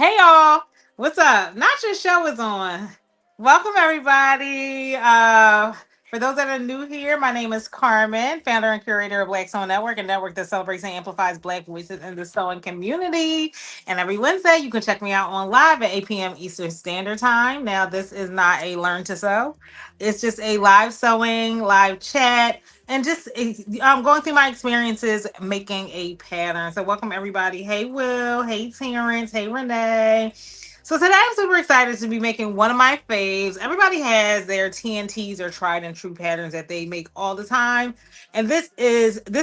Hey y'all, what's up? Not Your Show is on. Welcome everybody. For those that are new here, my name is Carmen, founder and curator of Black Sewing Network, a network that celebrates and amplifies Black voices in the sewing community. And every Wednesday, you can check me out on live at 8 p.m. Eastern Standard Time. Now, this is not a learn to sew; it's just a live sewing, live chat, and just I'm going through my experiences making a pattern. So welcome everybody. Hey Will, hey Terrence, hey Renee. So today I'm super excited to be making one of my faves. Everybody has their TNTs or tried and true patterns that they make all the time. And this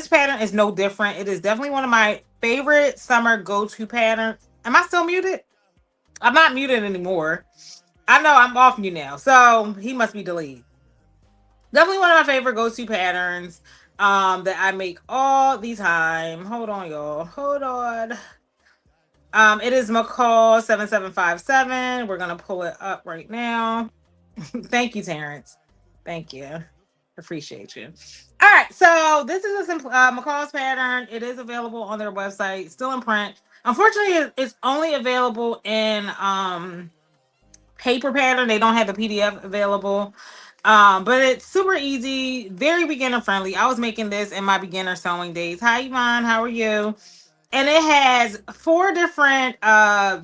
pattern is no different. It is definitely one of my favorite summer go-to patterns. Am I still muted? I'm not muted anymore. I know I'm off mute now. So he must be deleted. Definitely one of my favorite go-to patterns that I make all the time. Hold on, y'all. Hold on. It is McCall 7757. We're gonna pull it up right now. Thank you, Terrence. Thank you. Appreciate you. All right, so this is a simple McCall's pattern. It is available on their website, still in print. Unfortunately, it's only available in paper pattern. They don't have the PDF available. But it's super easy, very beginner friendly. I was making this in my beginner sewing days. Hi, Yvonne. How are you? And it has four different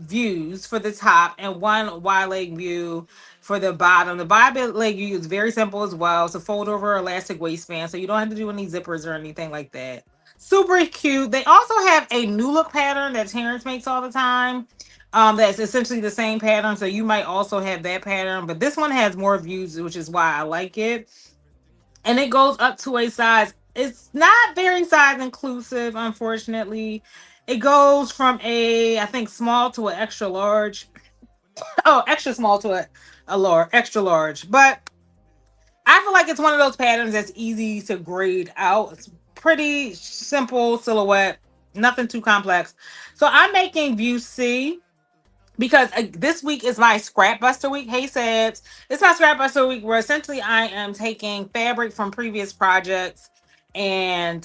views for the top and one wide leg view for the bottom. The wide leg view is very simple as well. It's a fold over elastic waistband, so you don't have to do any zippers or anything like that. Super cute. They also have a new look pattern that Terrence makes all the time. That's essentially the same pattern, so you might also have that pattern, but this one has more views, which is why I like it. And it goes up to a size. It's not very size inclusive, unfortunately. It goes from I think small to an extra large. Oh, extra small to a large, extra large. But I feel like it's one of those patterns that's easy to grade out. It's pretty simple silhouette, nothing too complex. So I'm making view C because this week is my scrap buster week. Hey Sabs, it's my scrap buster week where essentially I am taking fabric from previous projects and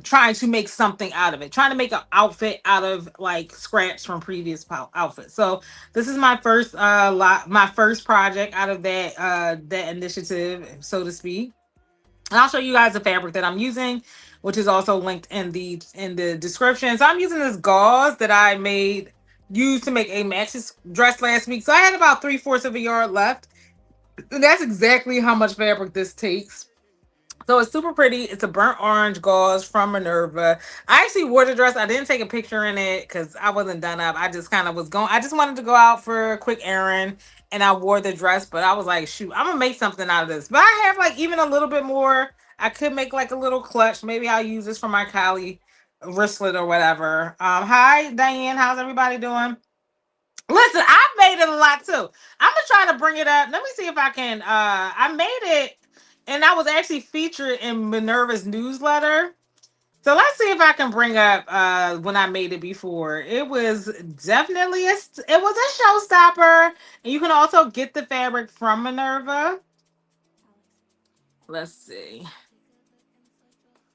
trying to make something out of it, trying to make an outfit out of like scraps from previous outfits. So this is my first my first project out of that initiative, so to speak. And I'll show you guys the fabric that I'm using, which is also linked in the description. So I'm using this gauze that I used to make a maxi dress last week. So I had about 3/4 of a yard left. And that's exactly how much fabric this takes. So it's super pretty. It's a burnt orange gauze from Minerva. I actually wore the dress. I didn't take a picture in it because I wasn't done up. I just kind of was going. I just wanted to go out for a quick errand, and I wore the dress. But I was like, shoot, I'm gonna make something out of this. But I have like even a little bit more. I could make like a little clutch. Maybe I'll use this for my Kylie wristlet or whatever. Hi Diane, how's everybody doing? Listen, I made it a lot too. I'm gonna try to bring it up. Let me see if I can. I made it, and I was actually featured in Minerva's newsletter. So let's see if I can bring up when I made it before. It was definitely it was a showstopper, and you can also get the fabric from Minerva. Let's see.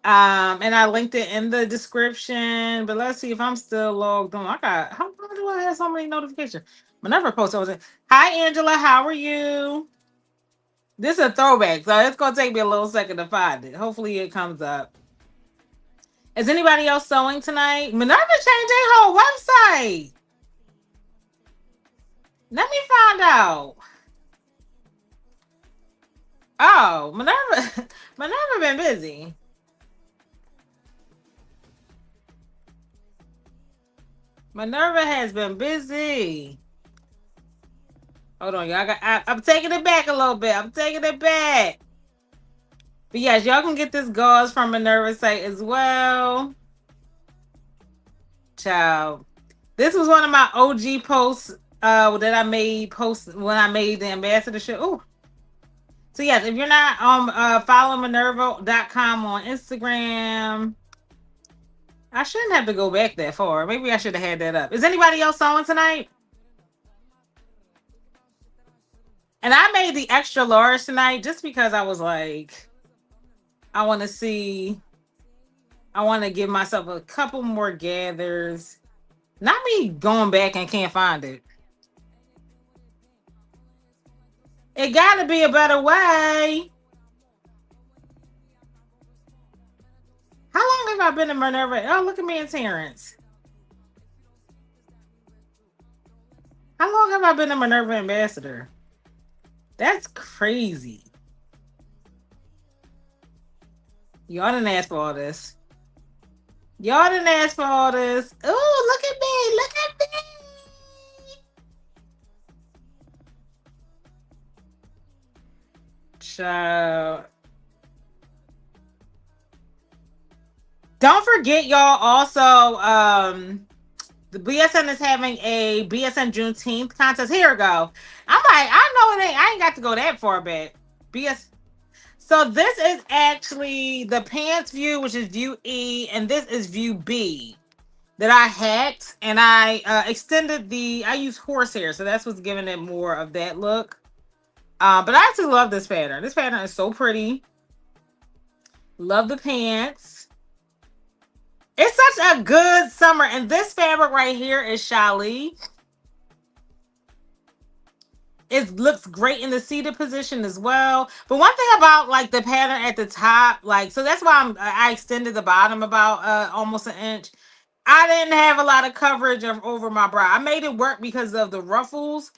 And I linked it in the description. But let's see if I'm still logged on. I got how long do I have so many notifications? Whenever I post something. Hi Angela, how are you? This is a throwback, so it's gonna take me a little second to find it. Hopefully it comes up. Is anybody else sewing tonight? Minerva changed their whole website. Let me find out. Oh, Minerva, Minerva been busy. Minerva has been busy. Hold on, y'all. I'm taking it back a little bit. I'm taking it back. But yes, y'all can get this gauze from Minerva site as well. Child. This was one of my OG posts that I made when I made the ambassadorship. Ooh. So yes, if you're not following Minerva.com on Instagram, I shouldn't have to go back that far. Maybe I should have had that up. Is anybody else sewing tonight? And I made the extra large tonight just because I was like, I want to give myself a couple more gathers Not me going back and can't find it. It gotta be a better way. How long have I been in Minerva? Oh, look at me and Terrence. How long have I been a Minerva ambassador? That's crazy. Y'all didn't ask for all this. Y'all didn't ask for all this. Oh, look at me. Look at me. Child. Don't forget, y'all, also, the BSN is having a BSN Juneteenth contest. Here we go. I'm like, I know it ain't, I ain't got to go that far back. BS. So this is actually the pants view, which is view E, and this is view B that I hacked, and I extended I used horsehair, so that's what's giving it more of that look. But I actually love this pattern. This pattern is so pretty. Love the pants. It's such a good summer, and this fabric right here is challis. It looks great in the seated position as well. But one thing about like the pattern at the top, like, so that's why I extended the bottom about almost an inch. I didn't have a lot of coverage over my bra. I made it work because of the ruffles.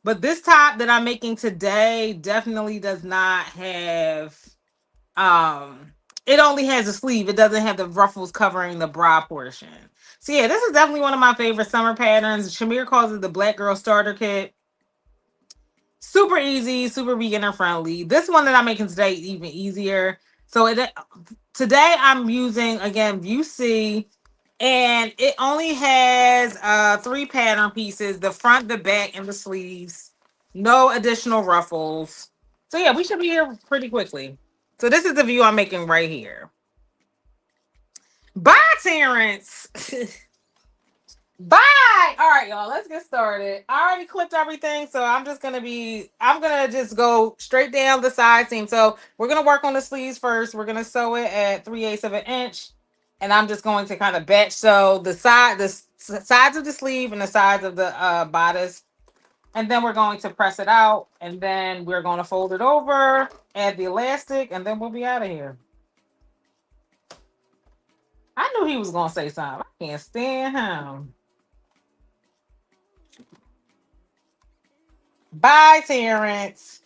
But this top that I'm making today definitely does not have it only has a sleeve. It doesn't have the ruffles covering the bra portion. So yeah, this is definitely one of my favorite summer patterns. Shamir calls it the Black Girl Starter Kit. Super easy, super beginner friendly. This one that I'm making today is even easier. So today I'm using again View C, and it only has 3 pattern pieces: the front, the back, and the sleeves. No additional ruffles. So yeah, we should be here pretty quickly. So this is the view I'm making right here. Bye, Terrence. Bye. All right, y'all. Let's get started. I already clipped everything, so I'm gonna just go straight down the side seam. So we're gonna work on the sleeves first. We're gonna sew it at 3/8 of an inch, and I'm just going to kind of batch sew the sides of the sleeve and the sides of the bodice, and then we're going to press it out, and then we're going to fold it over, add the elastic, and then we'll be out of here. I knew he was gonna say something. I can't stand him. Bye, Terrence.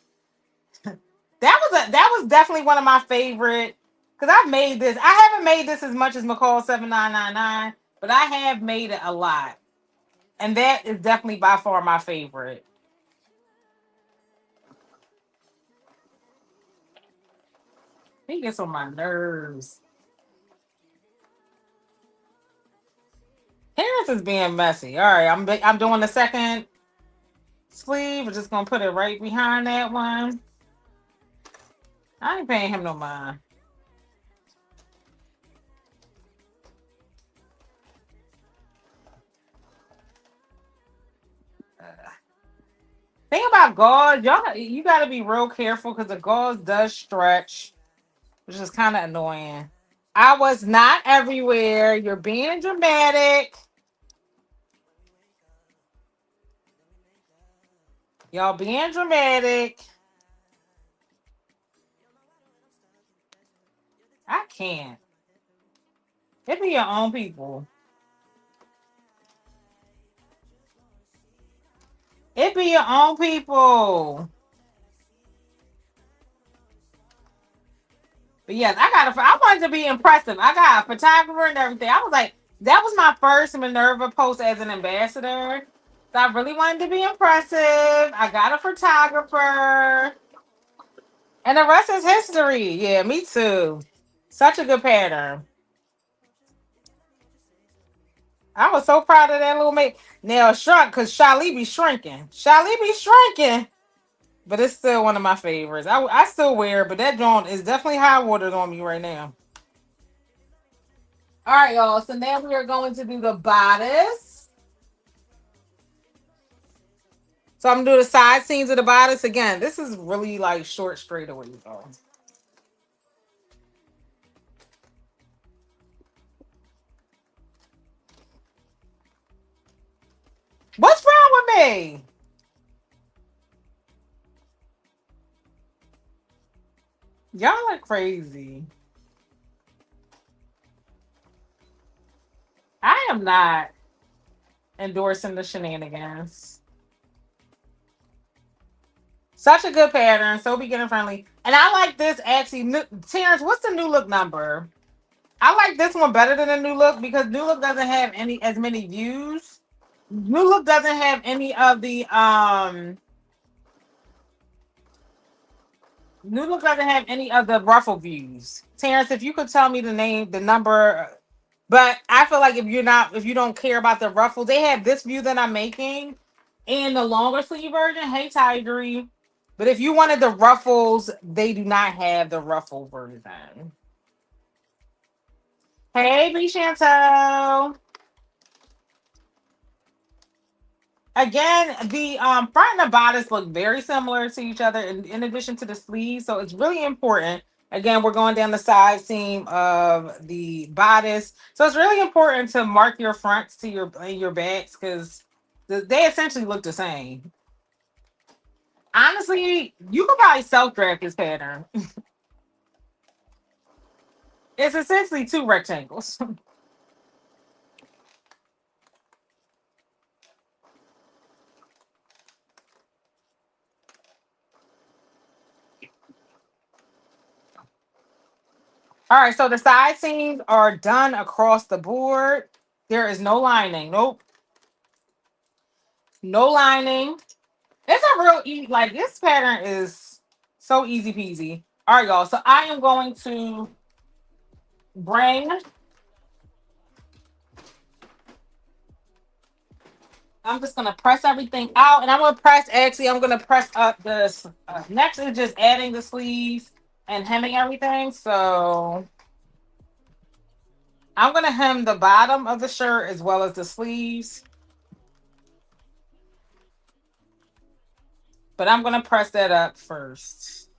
That was definitely one of my favorite, because I've made this. I haven't made this as much as McCall's 7999, but I have made it a lot. And that is definitely by far my favorite. He gets on my nerves. Terrence is being messy. All right, I'm doing the second sleeve. We're just gonna put it right behind that one. I ain't paying him no mind. Thing about gauze, y'all, you got to be real careful because the gauze does stretch, which is kind of annoying. I was not everywhere. You're being dramatic. Y'all being dramatic. I can't. It be your own people. It be your own people. But yes, I wanted to be impressive. I got a photographer and everything. I was like, that was my first Minerva post as an ambassador. So I really wanted to be impressive. I got a photographer. And the rest is history. Yeah, me too. Such a good pattern. I was so proud of that little mate. Now shrunk because Shali be shrinking. Shali be shrinking. But it's still one of my favorites. I still wear it, but that joint is definitely high watered on me right now. All right, y'all. So now we are going to do the bodice. So I'm gonna do the side seams of the bodice again. This is really like short straightaways, y'all. really? Y'all are crazy. I am not endorsing the shenanigans. Such a good pattern, so beginner friendly. And I like this actually. Terrence, what's the new look number? I like this one better than the new look because new look doesn't have any as many views. New look doesn't have any of the New look doesn't have any of the ruffle views. Terrence, if you could tell me the name, the number, but I feel like if you don't care about the ruffles, they have this view that I'm making in the longer sleeve version. Hey, Tigery. But if you wanted the ruffles, they do not have the ruffle version. Hey, B Chantel. Again, the front and the bodice look very similar to each other in addition to the sleeves. So it's really important. Again, we're going down the side seam of the bodice. So it's really important to mark your fronts to your backs because they essentially look the same. Honestly, you could probably self-draft this pattern. It's essentially two rectangles. All right, so the side seams are done across the board. There is no lining. Nope. No lining. It's a real easy, like this pattern is so easy peasy. All right, y'all. So I am going to bring, I'm just going to press everything out and I'm going to press up this. Next is just adding the sleeves and hemming everything. So I'm going to hem the bottom of the shirt as well as the sleeves. But I'm going to press that up first.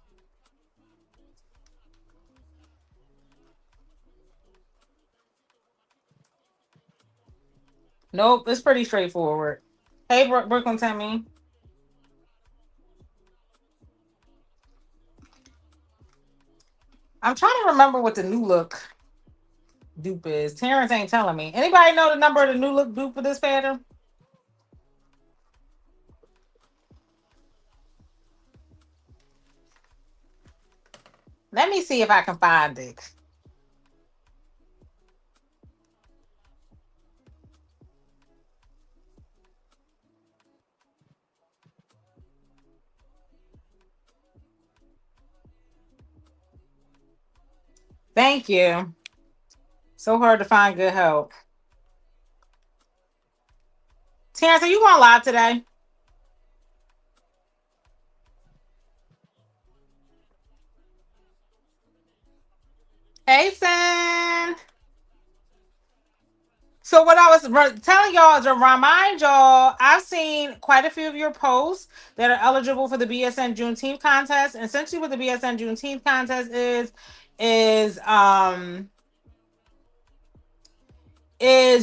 Nope, it's pretty straightforward. Hey, Brooklyn Timmy. I'm trying to remember what the new look dupe is. Terrence ain't telling me. Anybody know the number of the new look dupe for this pattern? Let me see if I can find it. Thank you. So hard to find good help. Terrence, are you going live today? Hey, son. So what I was telling y'all is to remind y'all, I've seen quite a few of your posts that are eligible for the BSN Juneteenth contest. And essentially what the BSN Juneteenth contest is is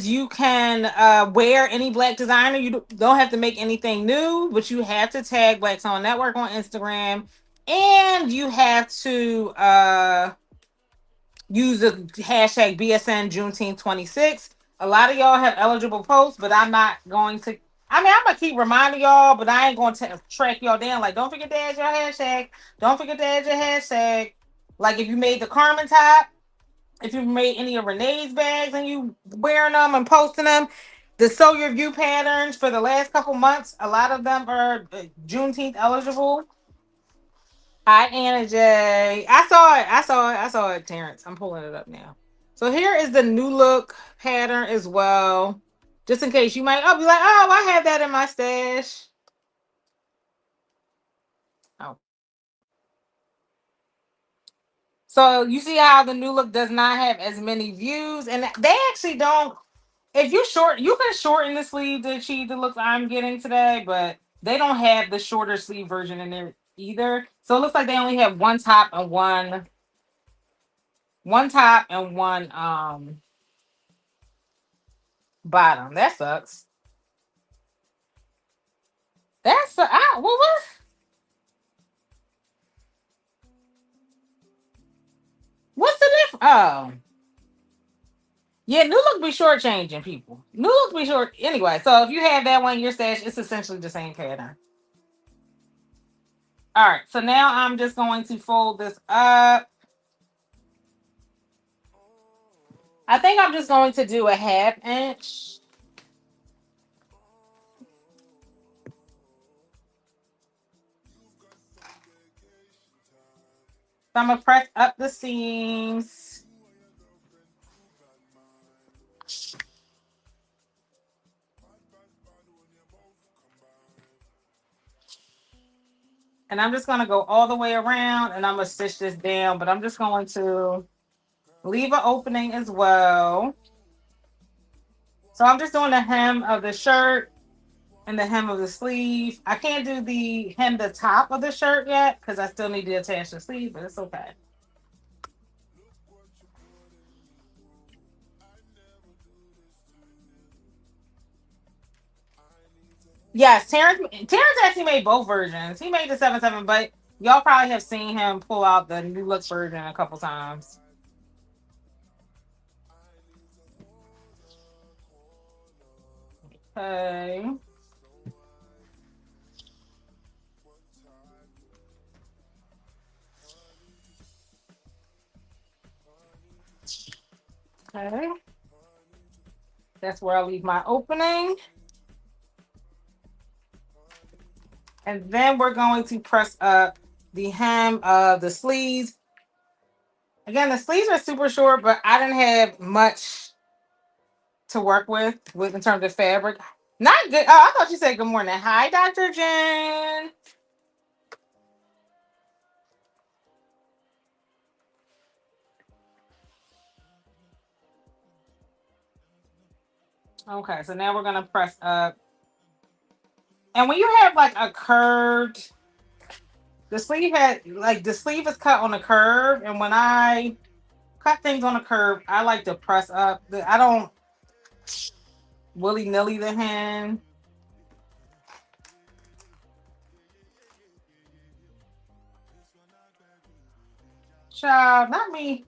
you can wear any black designer. You don't have to make anything new, but you have to tag Blacks on Network on Instagram, and you have to use the hashtag BSN Juneteenth 26. A lot of y'all have eligible posts, but I'm not going to. I mean, I'm gonna keep reminding y'all, but I ain't going to track y'all down. Like, don't forget to add your hashtag. Don't forget to add your hashtag. Like, if you made the Carmen top, if you made any of Renee's bags and you wearing them and posting them, the Sew Your View patterns for the last couple months, a lot of them are Juneteenth eligible. Hi, Anna J. I saw it. I saw it, Terrence. I'm pulling it up now. So here is the new look pattern as well. Just in case you might be like, oh, I have that in my stash. Oh. So you see how the new look does not have as many views, and they actually don't. If you can shorten the sleeve to achieve the look I'm getting today, but they don't have the shorter sleeve version in there either. So it looks like they only have one top and one bottom. That sucks. That's what's the difference? Oh, yeah, new look be shortchanging people. New look be short anyway. So if you have that one in your stash, it's essentially the same pattern. All right, so now I'm just going to fold this up. I think I'm just going to do a 1/2 inch. So I'm gonna press up the seams. And I'm just gonna go all the way around and I'm gonna stitch this down, but I'm just going to leave an opening as well. So I'm just doing the hem of the shirt and the hem of the sleeve. I can't do the hem the top of the shirt yet because I still need to attach the sleeve, but it's okay. Yes, Terrence actually made both versions. He made the 7/7, but y'all probably have seen him pull out the new look version a couple times. Okay. Okay. That's where I leave my opening. And then we're going to press up the hem of the sleeves. Again, the sleeves are super short, but I didn't have much to work with in terms of fabric. Not good. Oh, I thought you said good morning. Hi, Dr. Jen. Okay, so now we're gonna press up. And when you have like a curved, the sleeve is cut on a curve, and when I cut things on a curve, I like to press up. I don't willy nilly the hem. Child, not me.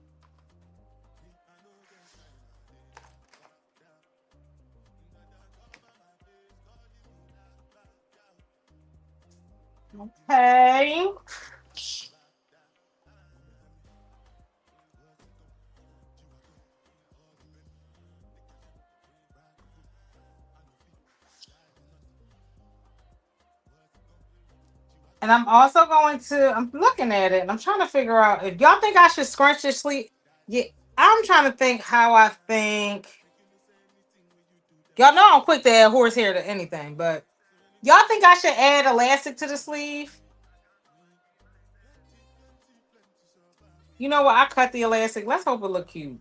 Okay. And I'm also I'm looking at it and I'm trying to figure out if y'all think I should scrunch this sleeve. Yeah, I'm trying to think how I think. Y'all know I'm quick to add horsehair to anything, but y'all think I should add elastic to the sleeve? You know what? I cut the elastic. Let's hope it look cute.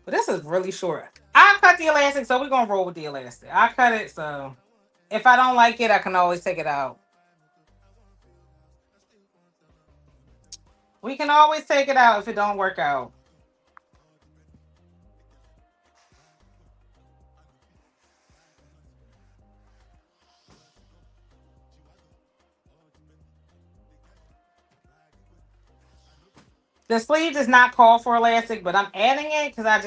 But this is really short. I cut the elastic, so we're gonna roll with the elastic. I cut it, so if I don't like it, I can always take it out. We can always take it out if it don't work out. The sleeve does not call for elastic, but I'm adding it because I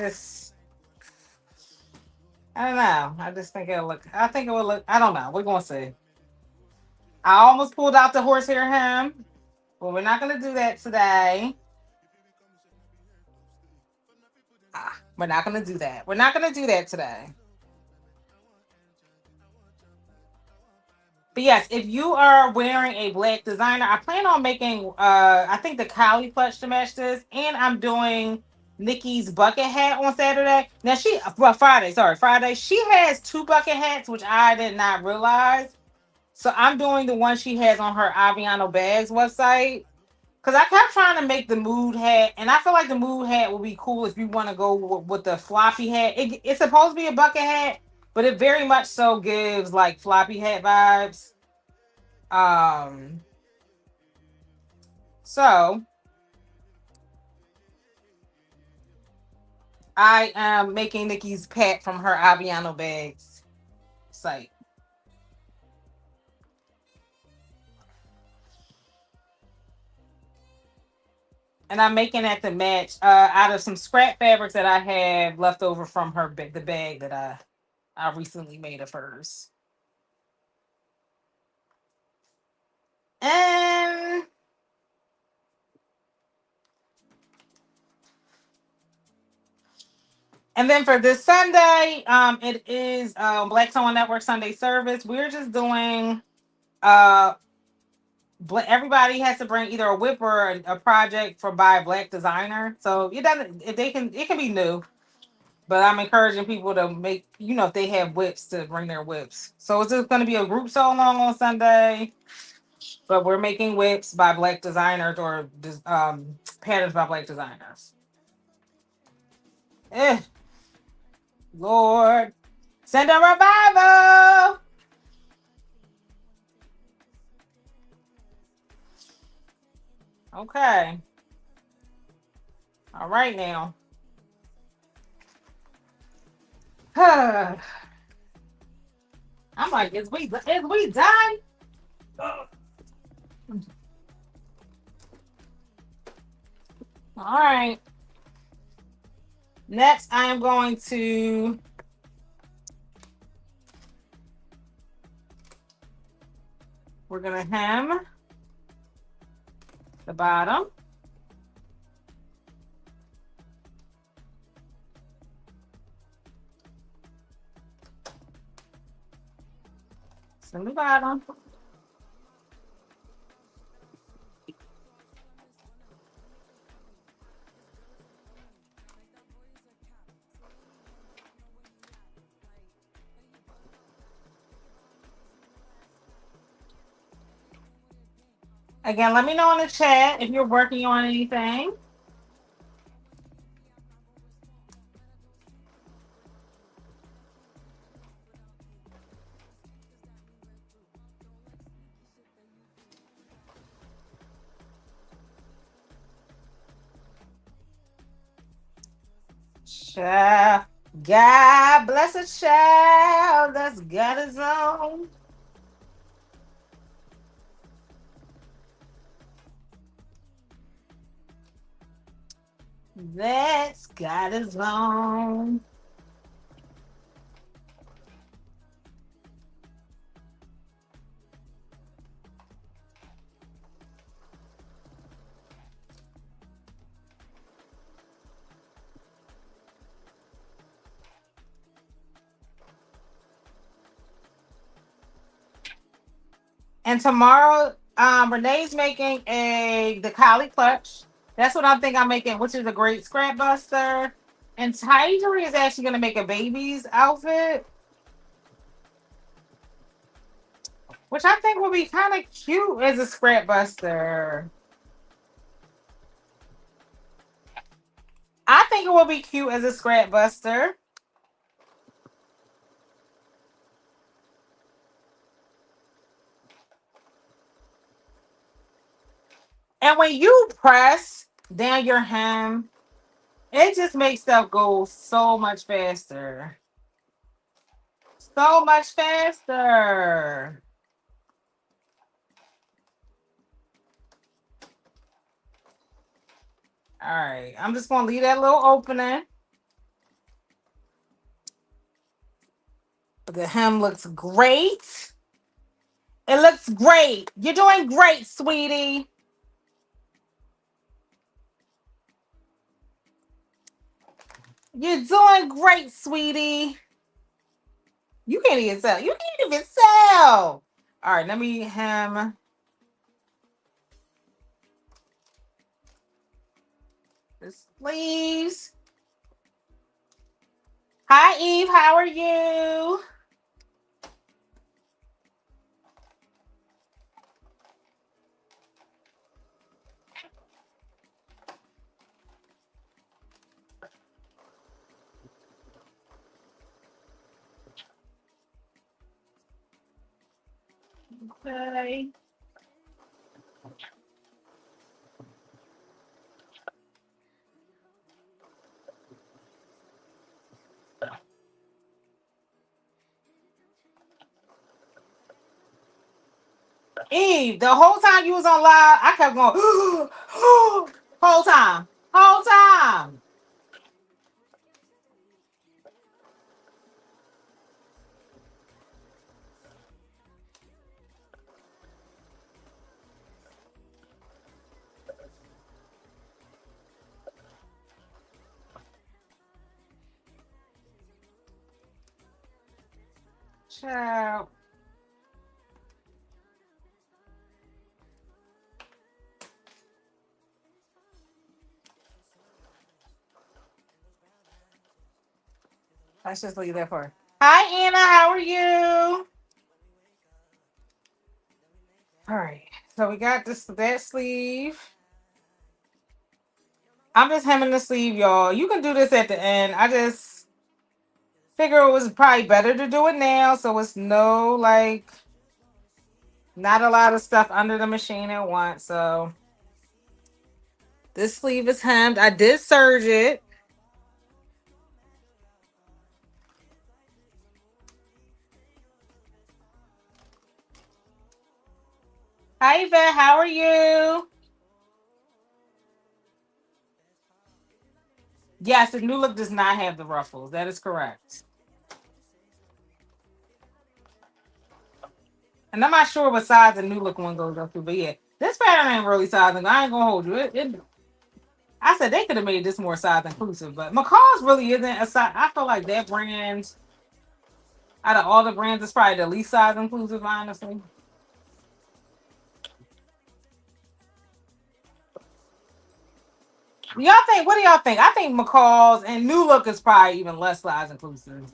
don't know. I just think it'll look. I think it will look. I don't know. We're gonna see. I almost pulled out the horsehair hem, but we're not gonna do that today. We're not gonna do that. We're not gonna do that today. But yes, if you are wearing a black designer, I plan on making I think the Cali clutch to match this, and I'm doing Nikki's bucket hat on Saturday. Now Friday, sorry, Friday. She has two bucket hats, which I did not realize. So I'm doing the one she has on her Aviano Bags website. Cause I kept trying to make the mood hat, and I feel like the mood hat will be cool if you want to go with the floppy hat. It's supposed to be a bucket hat, but it very much so gives like floppy hat vibes. Um, so I am making Nikki's pack from her Aviano Bags site. and I'm making that to match out of some scrap fabrics that I have left over from the bag that I recently made of hers. And then for this Sunday, it is Black Sewing Network Sunday service. We're just doing uh everybody has to bring either a whip or a project for by a black designer. So it can be new. But I'm encouraging people to make, if they have whips, to bring their whips. So it's just going to be a group sew along on Sunday, but we're making whips by black designers or patterns by black designers. Eh, Lord, send a revival. Okay. All right now. I'm like, is we done? All right. Next, I am going to we're gonna hem the bottom. Hem the bottom. Again, let me know in the chat if you're working on anything. Child. God bless a child that's got his own. That's got his own. And tomorrow, Renee's making the collie clutch. That's what I'm making, which is a great scrap buster. And Tigery is actually going to make a baby's outfit, which I think will be kind of cute as a scrap buster. I think it will be cute as a scrap buster. And when you press down your hem, it just makes stuff go so much faster. So much faster. All right. I'm just going to leave that little opening. The hem looks great. It looks great. You're doing great, sweetie. You're doing great, sweetie. You can't even sell. You can't even sell. All right, let me hem the sleeves. Hi, Eve. How are you? Okay. Eve, the whole time you was on live, I kept going, Whole time. Whole time. Ciao. Let's just leave that for her. Hi, Anna. How are you? All right. So we got that sleeve. I'm just hemming the sleeve, y'all. You can do this at the end. I just figure it was probably better to do it now, so it's no like not a lot of stuff under the machine at once. So this sleeve is hemmed. I did serge it. Hi, Yvette. How are you? Yes, the new look does not have the ruffles. That is correct. And I'm not sure what size the new look one goes up to, but yeah, this pattern ain't really size. I ain't gonna hold you. I said they could have made this more size inclusive, but McCall's really isn't a size. I feel like that brand, out of all the brands, is probably the least size inclusive, honestly. Y'all think? What do y'all think? I think McCall's and New Look is probably even less size inclusive.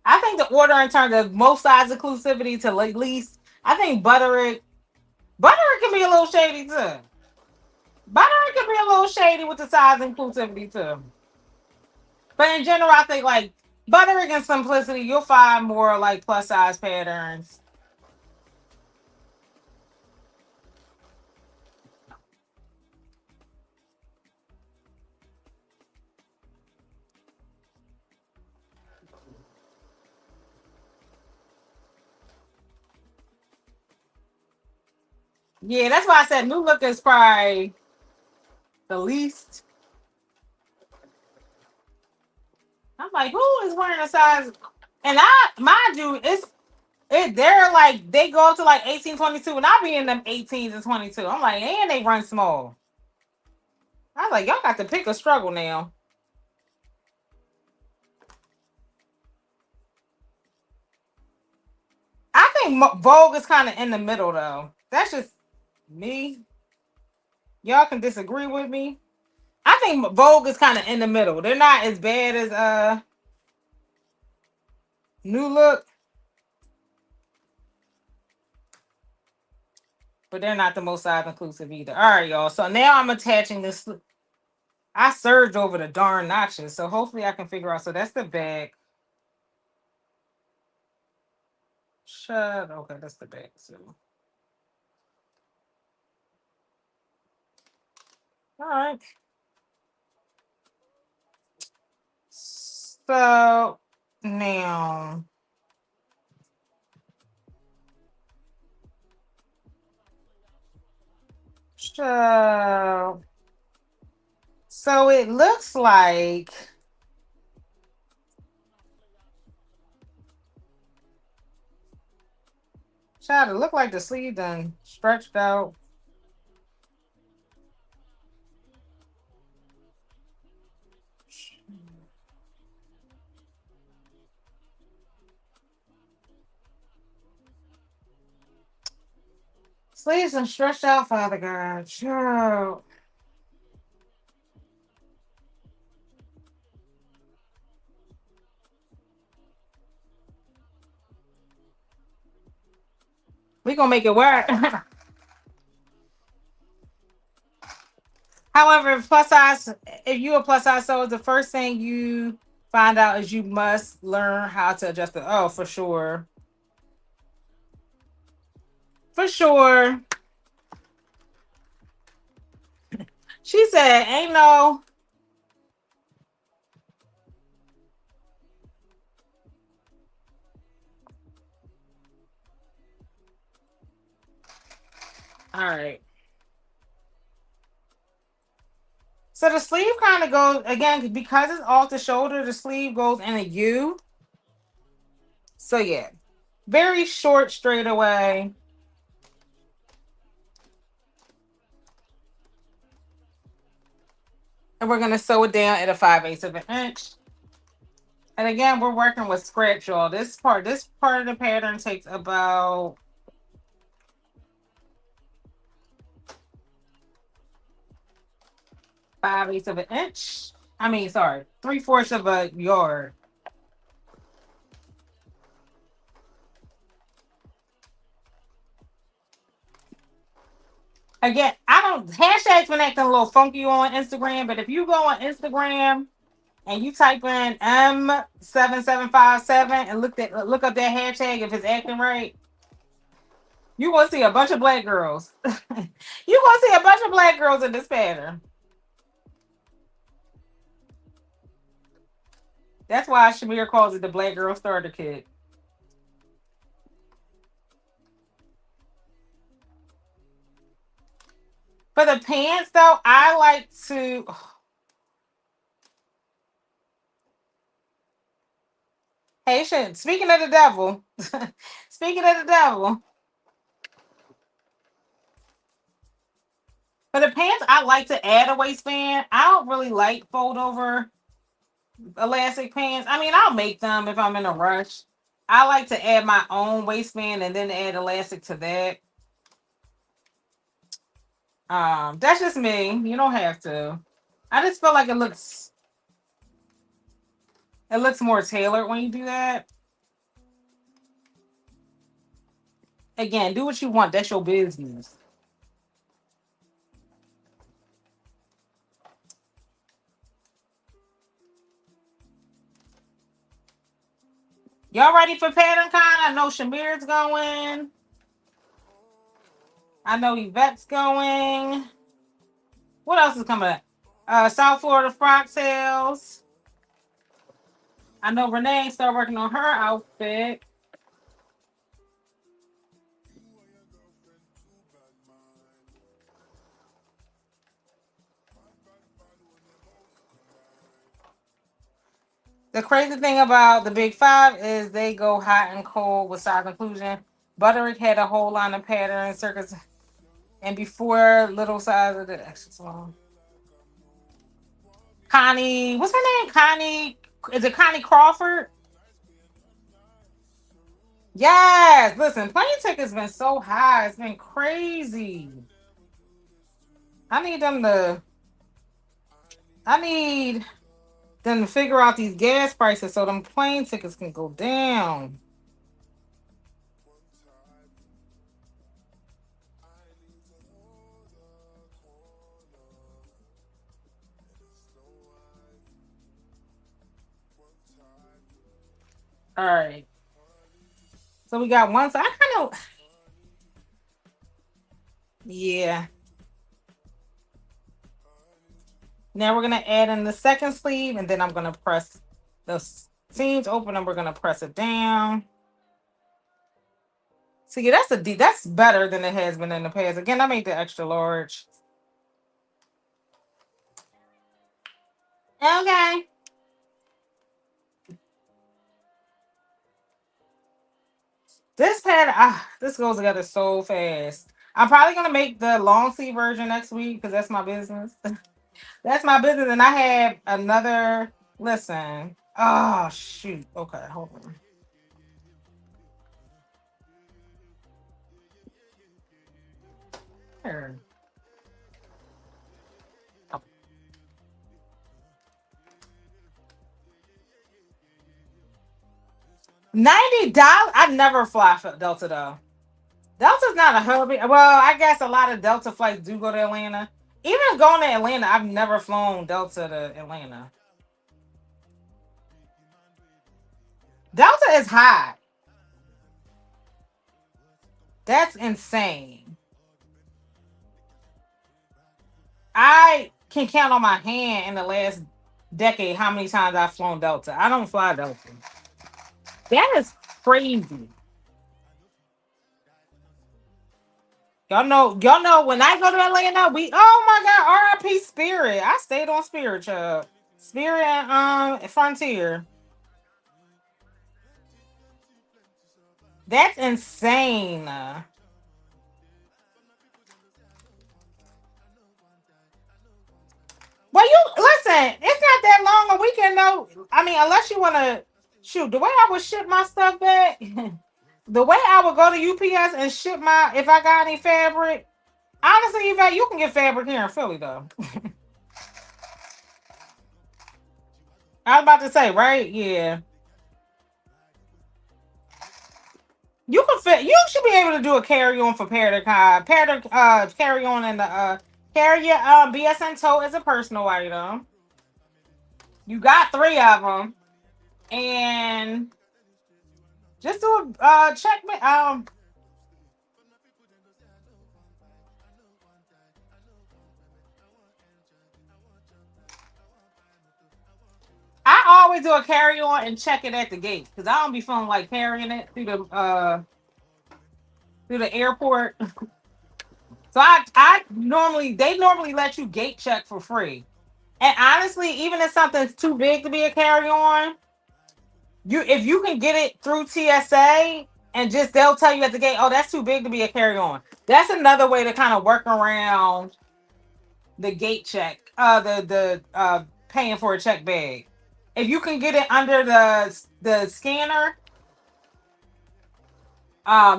I think the order in terms of most size inclusivity to least, I think Butterick can be a little shady too. Butterick can be a little shady with the size inclusivity too. But in general, I think like Butterick and Simplicity, you'll find more like plus size patterns. Yeah, that's why I said New Look is probably the least. I'm like, who is wearing a size? And mind you, they're like they go up to like 18, 22, and I be in them 18s and 22. I'm like, and they run small. I was like, y'all got to pick a struggle now. I think Vogue is kind of in the middle though. That's just me. Y'all can disagree with me. I think Vogue is kind of in the middle. They're not as bad as New Look, but they're not the most size inclusive either. All right, y'all. So now I'm attaching this. I surged over the darn notches, so hopefully I can figure out. So that's the back. Okay, that's the back. So, all right. So now, so it looks like. Child, it looked like the sleeve done stretched out. Sleeves and stretched out, Father God. Child. We gonna make it work. However, if you a plus size soldier, the first thing you find out is you must learn how to adjust it. Oh, for sure. For sure. She said, ain't no. All right. So the sleeve kind of goes again because it's off the shoulder. The sleeve goes in a U. So yeah, very short straightaway. And we're gonna sew it down at a 5/8 of an inch. And again, we're working with scratch, y'all. This part of the pattern takes about 5/8 of an inch. I mean, sorry, 3/4 of a yard. Again, I don't hashtags been acting a little funky on Instagram, but if you go on Instagram and you type in M7757 and look up that hashtag if it's acting right, you will see a bunch of black girls. You will see a bunch of black girls in this pattern. That's why Shamir calls it the Black Girl Starter Kit. For the pants, though, I like to. Hey, shit. Speaking of the devil, speaking of the devil, for the pants, I like to add a waistband. I don't really like fold over elastic pants. I mean, I'll make them if I'm in a rush. I like to add my own waistband and then add elastic to that. That's just me. You don't have to. I just feel like it looks more tailored when you do that. Again, do what you want. That's your business. Y'all ready for pattern con? I know Shamir's going. I know Yvette's going. What else is coming up? South Florida frock tails. I know Renee started working on her outfit. The crazy thing about the Big Five is they go hot and cold with size inclusion. Butterick had a whole line of patterns, circus, and before little size of the extra small. Connie, what's her name? Connie, is it Connie Crawford? Yes. Listen, plane tickets been so high. It's been crazy. I need them to. I need them to figure out these gas prices so them plane tickets can go down. All right. So we got one. So I kind of, yeah. Now we're gonna add in the second sleeve, and then I'm gonna press the seams open, and we're gonna press it down. So yeah, that's better than it has been in the past. Again, I made the extra large. Okay. This goes together so fast. I'm probably gonna make the long sleeve version next week because that's my business. That's my business, and I have another. Listen. Oh shoot. Okay, hold on. Here. $90. I never fly for Delta though. Delta's not a hubby. Well, I guess a lot of Delta flights do go to Atlanta. Even going to Atlanta, I've never flown Delta to Atlanta. Delta is high. That's insane. I can count on my hand in the last decade how many times I've flown Delta. I don't fly Delta. That is crazy. Y'all know when I go to Atlanta, oh my god, R.I.P. Spirit. I stayed on Spirit, child. Spirit and Frontier. That's insane. Well, you listen, it's not that long a weekend though. I mean, unless you wanna shoot, the way I would ship my stuff back, the way I would go to UPS and ship my if I got any fabric, honestly, you can get fabric here in Philly though. I was about to say, right? Yeah. You can fit. You should be able to do a carry on for carry on and the carry your BSN tote as a personal item. You got three of them, and just do a check. I always do a carry on and check it at the gate because I don't be feeling like carrying it through the airport. So I normally they normally let you gate check for free. And honestly, even if something's too big to be a carry on, if you can get it through TSA and just they'll tell you at the gate, oh, that's too big to be a carry on. That's another way to kind of work around the gate check, the paying for a check bag. If you can get it under the scanner,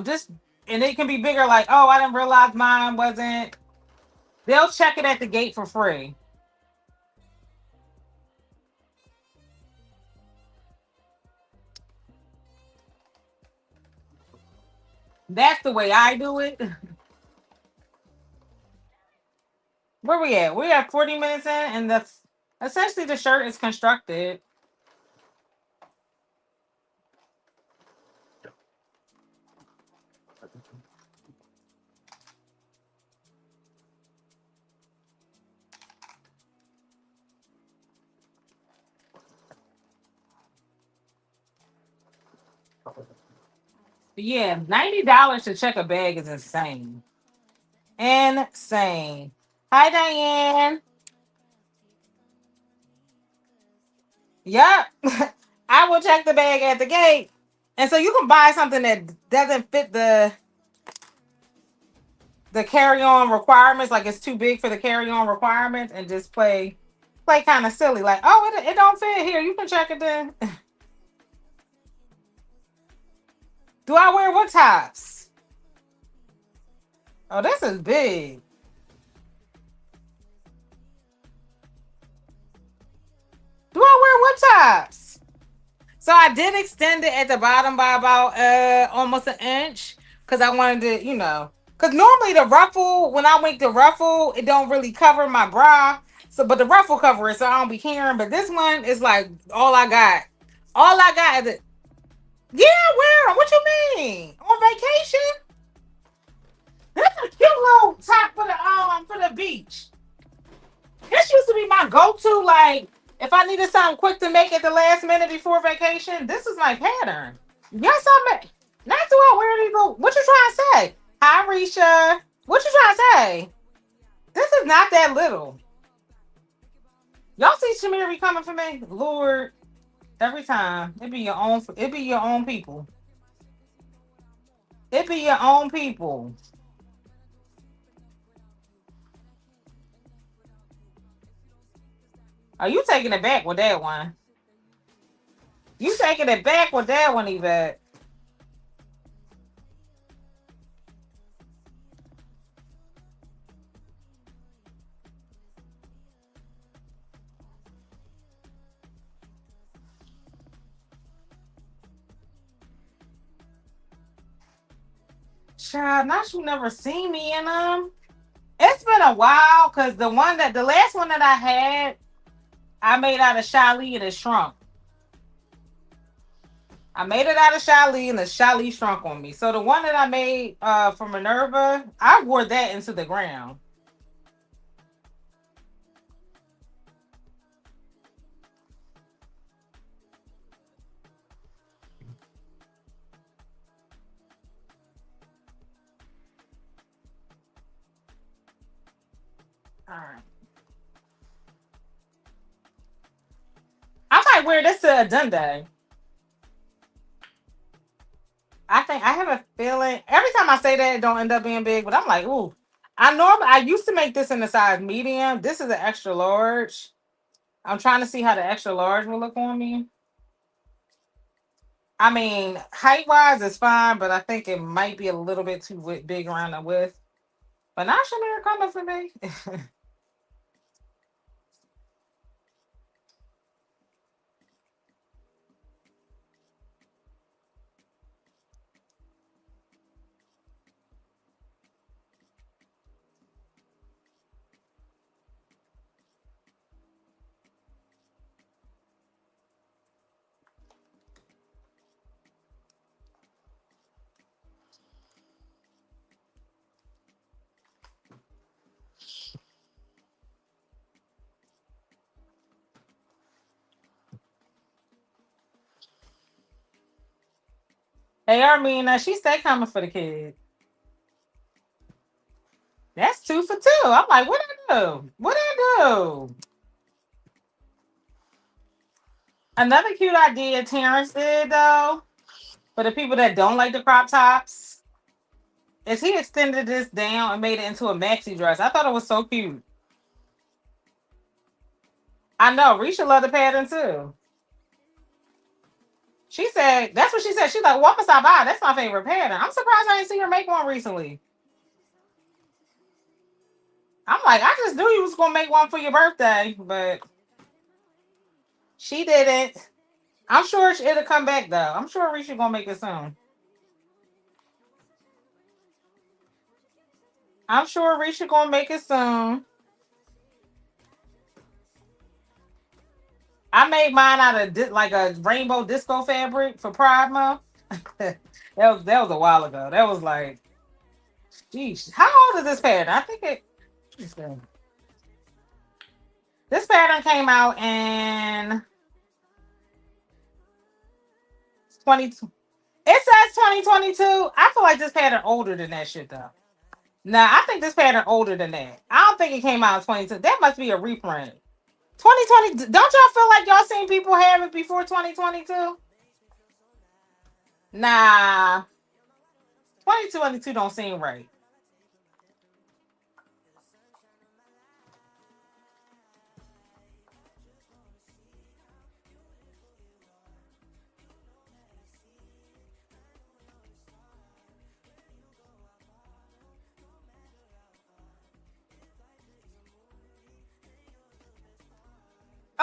just and it can be bigger. Like, oh, I didn't realize mine wasn't. They'll check it at the gate for free. That's the way I do it. Where we at? We at 40 minutes in, and essentially the shirt is constructed. But yeah, $90 to check a bag is insane. Insane. Hi, Diane. Yep. I will check the bag at the gate. And so you can buy something that doesn't fit the carry-on requirements, like it's too big for the carry-on requirements, and just play kind of silly, like, oh, it don't fit here. You can check it then. Do I wear what tops? Oh, this is big. Do I wear what tops? So I did extend it at the bottom by about almost an inch because I wanted to, because normally the ruffle, when I make the ruffle, it don't really cover my bra. So, but the ruffle cover it, so I don't be hearing. But this one is like all I got. All I got is it. Yeah, where? What you mean? On vacation? That's a cute little top for the beach. This used to be my go-to, like if I needed something quick to make at the last minute before vacation. This is my pattern. Yes, not do I wear these little. What you trying to say? Hi, Risha. What you trying to say? This is not that little. Y'all see Shamiri coming for me? Lord, every time it be your own. It be your own people. It be your own people. Are you taking it back with that one? You taking it back with that one, Yvette? Child, not you never seen me in them. It's been a while because the last one that I had, I made out of Shali and it shrunk. I made it out of Shali and the Shali shrunk on me. So the one that I made from Minerva, I wore that into the ground. right. I might wear this to a Dundee. I think I have a feeling every time I say that it don't end up being big, but I'm like, ooh. I used to make this in the size medium. This is an extra large. I'm trying to see how the extra large will look on me. I mean, height wise is fine, but I think it might be a little bit too big around the width. But now Shamir coming for me. Hey, Armina, she stay coming for the kid. That's 2 for 2. I'm like, what I do? What I do? Another cute idea Terrence did though, for the people that don't like the crop tops, is he extended this down and made it into a maxi dress. I thought it was so cute. I know Risha loved the pattern too. She said that's what she said. She's like, "What must I buy? That's my favorite pattern." I'm surprised I didn't see her make one recently. I'm like, I just knew you was gonna make one for your birthday, but she didn't. I'm sure it'll come back though. I'm sure Risha gonna make it soon. I'm sure Risha gonna make it soon. I made mine out of like a rainbow disco fabric for Pride Month. That was a while ago. That was like, geez, how old is this pattern? I think this pattern came out in 22. It says 2022. I feel like this pattern older than that shit though. Nah, I think this pattern older than that. I don't think it came out in 22. That must be a reprint. 2020. Don't y'all feel like y'all seen people have it before 2022? Nah, 2022 don't seem right.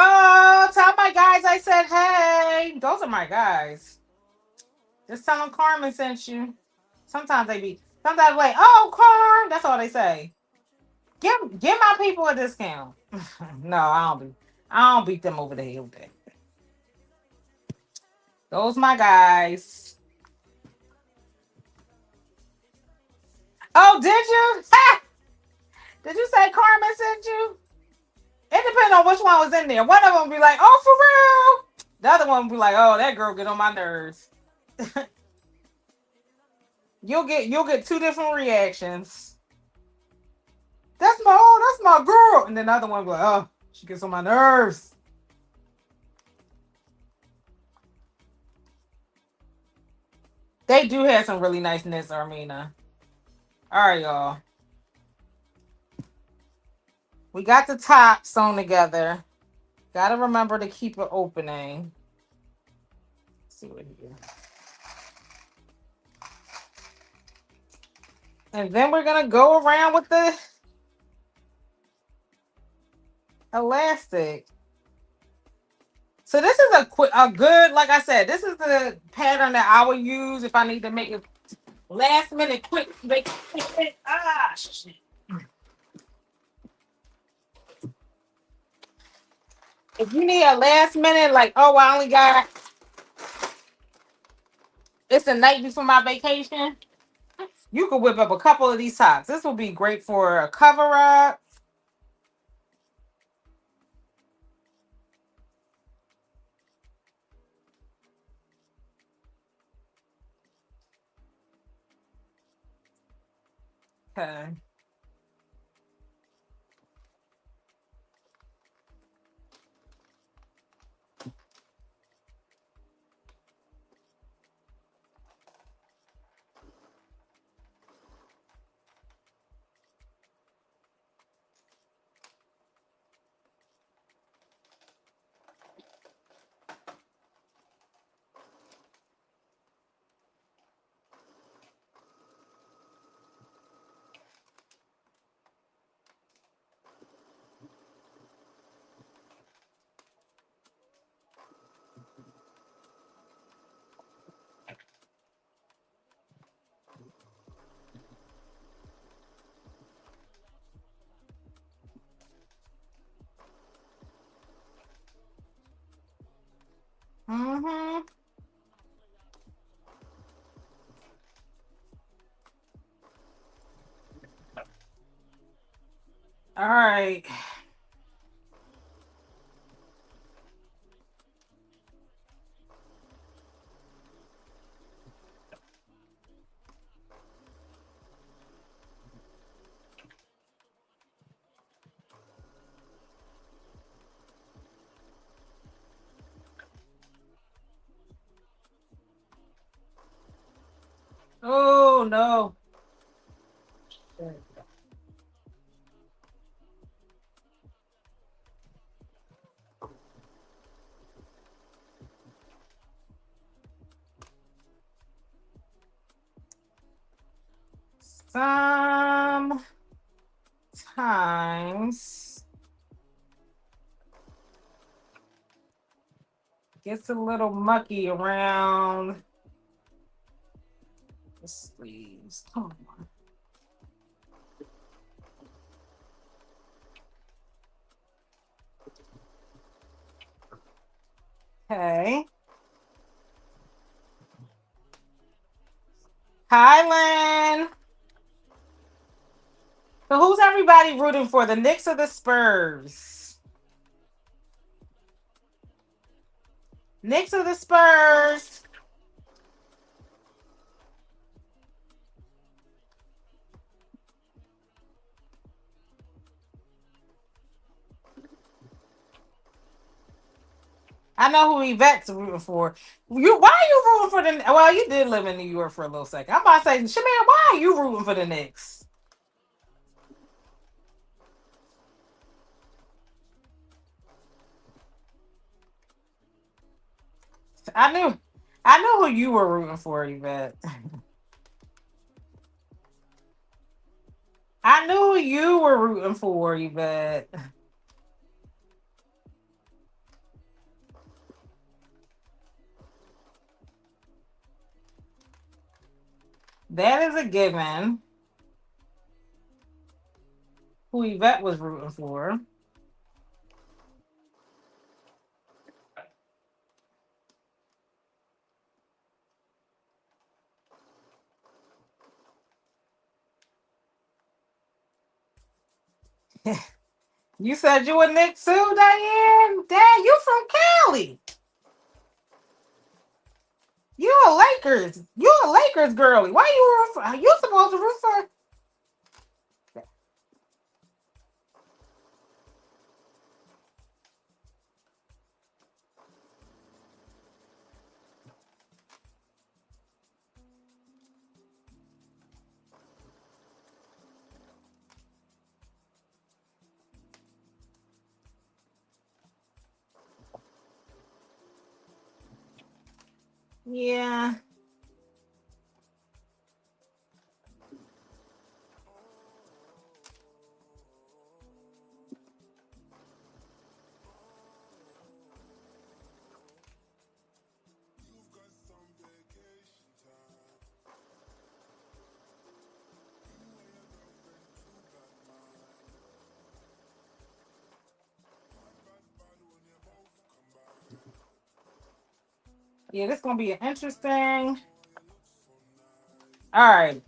Oh, tell my guys I said hey. Those are my guys. Just tell them Carmen sent you. Sometimes like, oh, Carm. That's all they say. Give my people a discount. No, I don't beat them over the head with that. Those my guys. Oh, did you? Ha! Did you say Carmen sent you? It depends on which one was in there. One of them will be like, oh, for real. The other one will be like, oh, that girl get on my nerves. You'll get two different reactions. That's my girl. And then the other one will be like, oh, she gets on my nerves. They do have some really nice knits, Armina. All right, y'all. We got the top sewn together. Gotta remember to keep it opening. Let's see what here. And then we're gonna go around with the elastic. So this is a good, like I said, this is the pattern that I would use if I need to make it last minute quick. Shit. If you need a last minute, like, oh, I only got, it's the night before my vacation, you could whip up a couple of these tops. This will be great for a cover up. Okay. All right. Oh no. Sometimes gets a little mucky around the sleeves. Come on. Okay. Kylan. So who's everybody rooting for? The Knicks or the Spurs? Knicks or the Spurs? I know who Yvette's rooting for. Why are you rooting for the? Well, you did live in New York for a little second. I'm about to say, Shaman, why are you rooting for the Knicks? I knew, I knew who you were rooting for, Yvette. I knew who you were rooting for, Yvette. That is a given. Who Yvette was rooting for. You said you were Knicks too, Diane? Dad, you from Cali. You a Lakers. You a Lakers girly. Why you root for? You supposed to root for? Yeah. Yeah, this is gonna be an interesting. All right.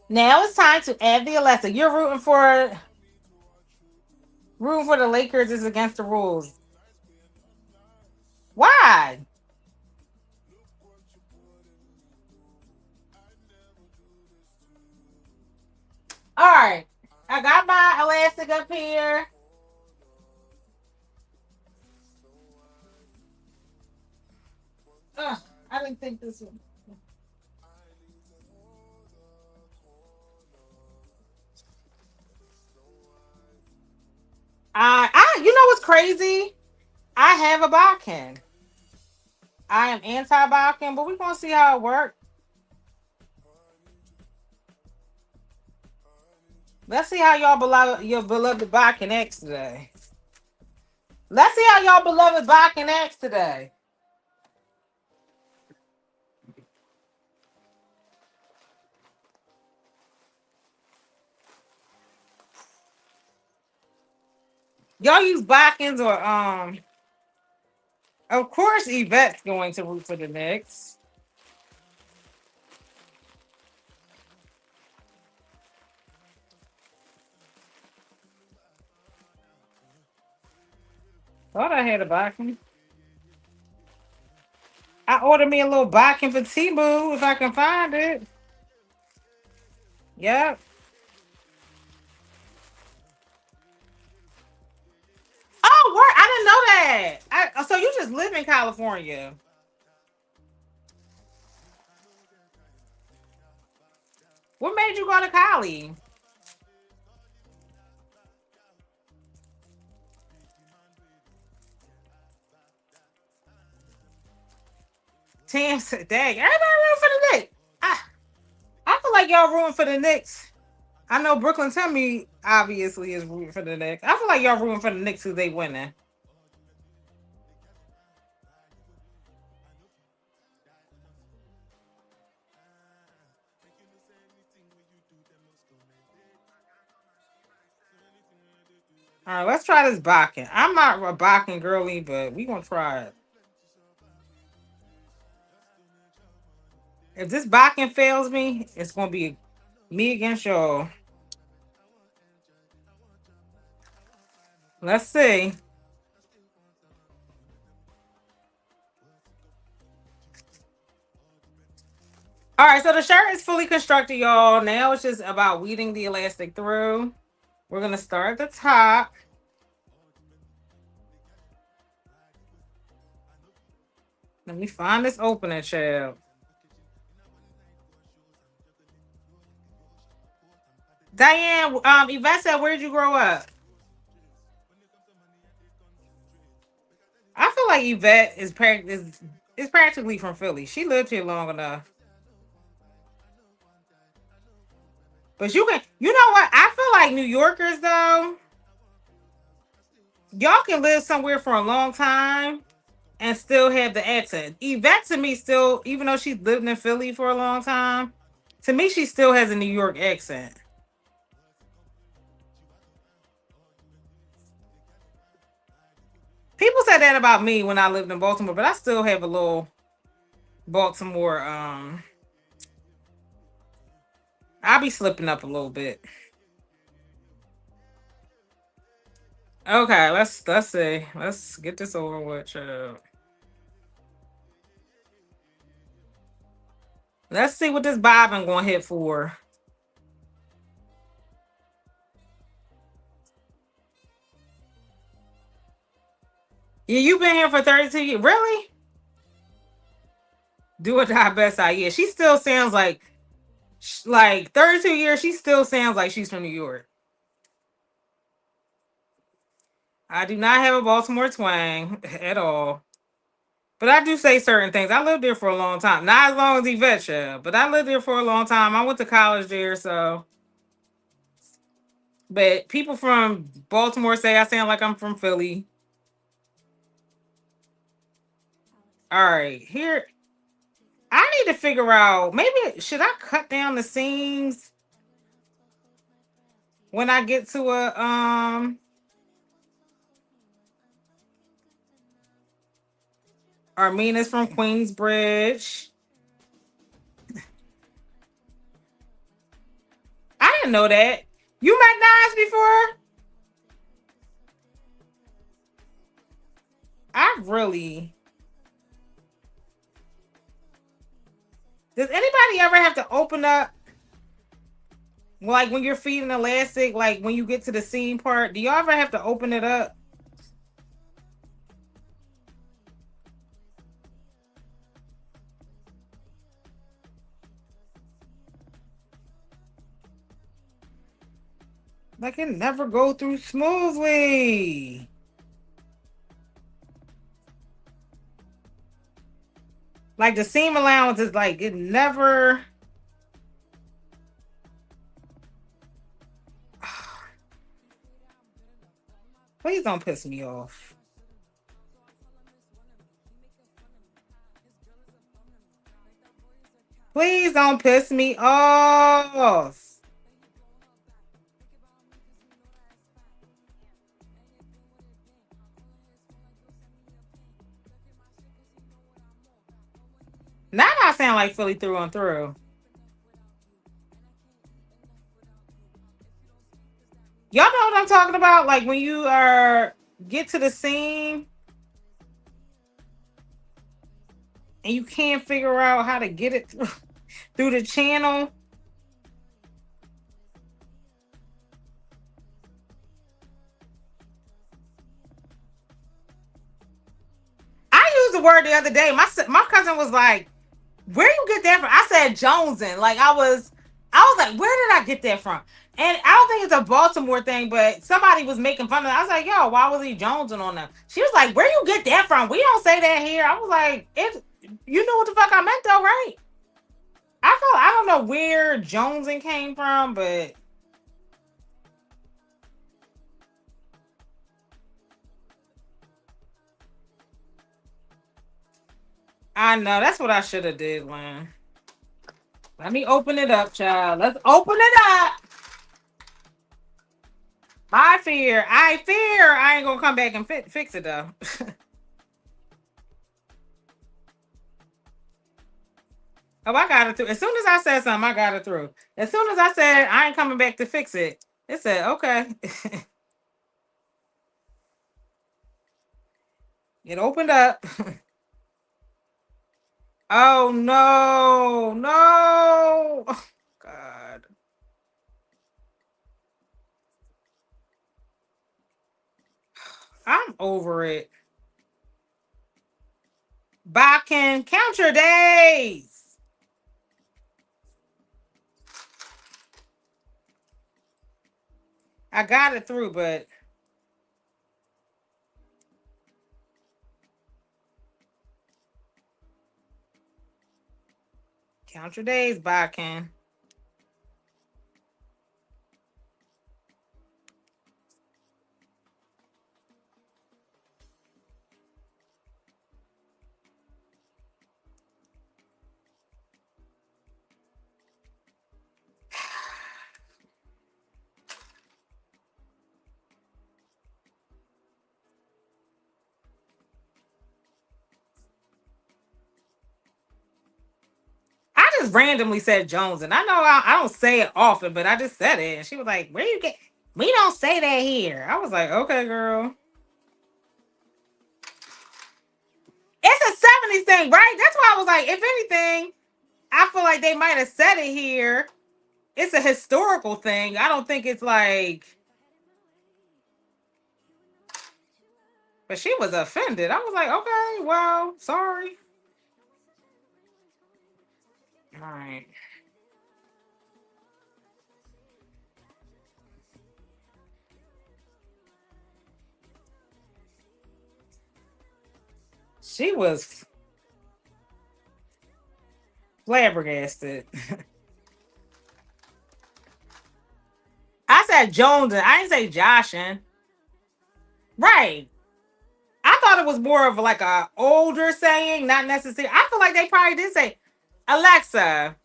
Now it's time to add the Alexa. You're rooting for the Lakers is against the rules. Why? All right. I got my elastic up here. Ugh, I didn't think this one. You know what's crazy? I have a Bakken. I am anti-Bakken, but we're gonna see how it works. Let's see how your beloved Bakken X today. Let's see how y'all beloved Bakken X today. Y'all use Bakkens or of course Yvette's going to root for the Knicks. Thought I had a Bakken. I ordered me a little Bakken for T-Boo if I can find it. Yep. Oh, word! I didn't know that. So you just live in California? What made you go to Cali? Tim said, "Dang, everybody rooting for the Knicks." I feel like y'all rooting for the Knicks. I know Brooklyn Timmy obviously is rooting for the Knicks. I feel like y'all rooting for the Knicks because they winning. All right, let's try this Bakken. I'm not a Bakken girly, but we gonna try it. If this Bakken fails me, it's gonna be me against y'all. Let's see. All right, so the shirt is fully constructed, y'all. Now it's just about weeding the elastic through. We're gonna start at the top. Let me find this opening, child. Diane, Yvette said, where did you grow up? I feel like Yvette is practically from Philly. She lived here long enough. But you know what? I feel like New Yorkers, though, y'all can live somewhere for a long time and still have the accent. Yvette, to me, still, even though she's lived in Philly for a long time, to me, she still has a New York accent. People said that about me when I lived in Baltimore, but I still have a little Baltimore. I'll be slipping up a little bit. Okay, let's see. Let's get this over with. Let's see what this bobbin gonna hit for. Yeah, you've been here for 32 years. Really? Do it our best I yeah. She still sounds like 32 years, she still sounds like she's from New York. I do not have a Baltimore twang at all. But I do say certain things. I lived there for a long time. Not as long as Yvette should, but I lived there for a long time. I went to college there, so. But people from Baltimore say I sound like I'm from Philly. All right, here. I need to figure out, maybe should I cut down the seams when I get to Armina's from Queensbridge. I didn't know that. You met Nas before? I really. Does anybody ever have to open up? Like when you're feeding elastic, like when you get to the seam part, do y'all ever have to open it up? Like it never go through smoothly. Like the seam allowance is like it never. Please don't piss me off. Please don't piss me off. Now I sound like Philly through and through. Y'all know what I'm talking about? Like when you are get to the scene and you can't figure out how to get it through the channel. I used the word the other day. My cousin was like, "Where you get that from?" I said Jonesin. Like I was like, "Where did I get that from?" And I don't think it's a Baltimore thing, but somebody was making fun of it. I was like, "Yo, why was he jonesing on them?" She was like, "Where you get that from? We don't say that here." I was like, "If you know what the fuck I meant though, right?" I don't know where jonesing came from, but I know that's what I should have did, man. Let me open it up, child. Let's open it up. I fear I ain't gonna come back and fix it though. Oh, I got it through. As soon as I said something, I got it through. As soon as I said I ain't coming back to fix it, it said okay. It opened up. Oh no, no. Oh, God. I'm over it. Bakken, count your days. I got it through, but count your days, Bakken. I just randomly said Jones, and I know I don't say it often, but I just said it, and she was like, "Where you get? We don't say that here." I was like, "Okay, girl." It's a '70s thing, right? That's why I was like, if anything, I feel like they might have said it here. It's a historical thing. I don't think it's like. But she was offended. I was like, okay, well, sorry. All right. She was flabbergasted. I said Jones, and I didn't say Joshin. Right. I thought it was more of like a older saying, not necessarily. I feel like they probably did say Alexa.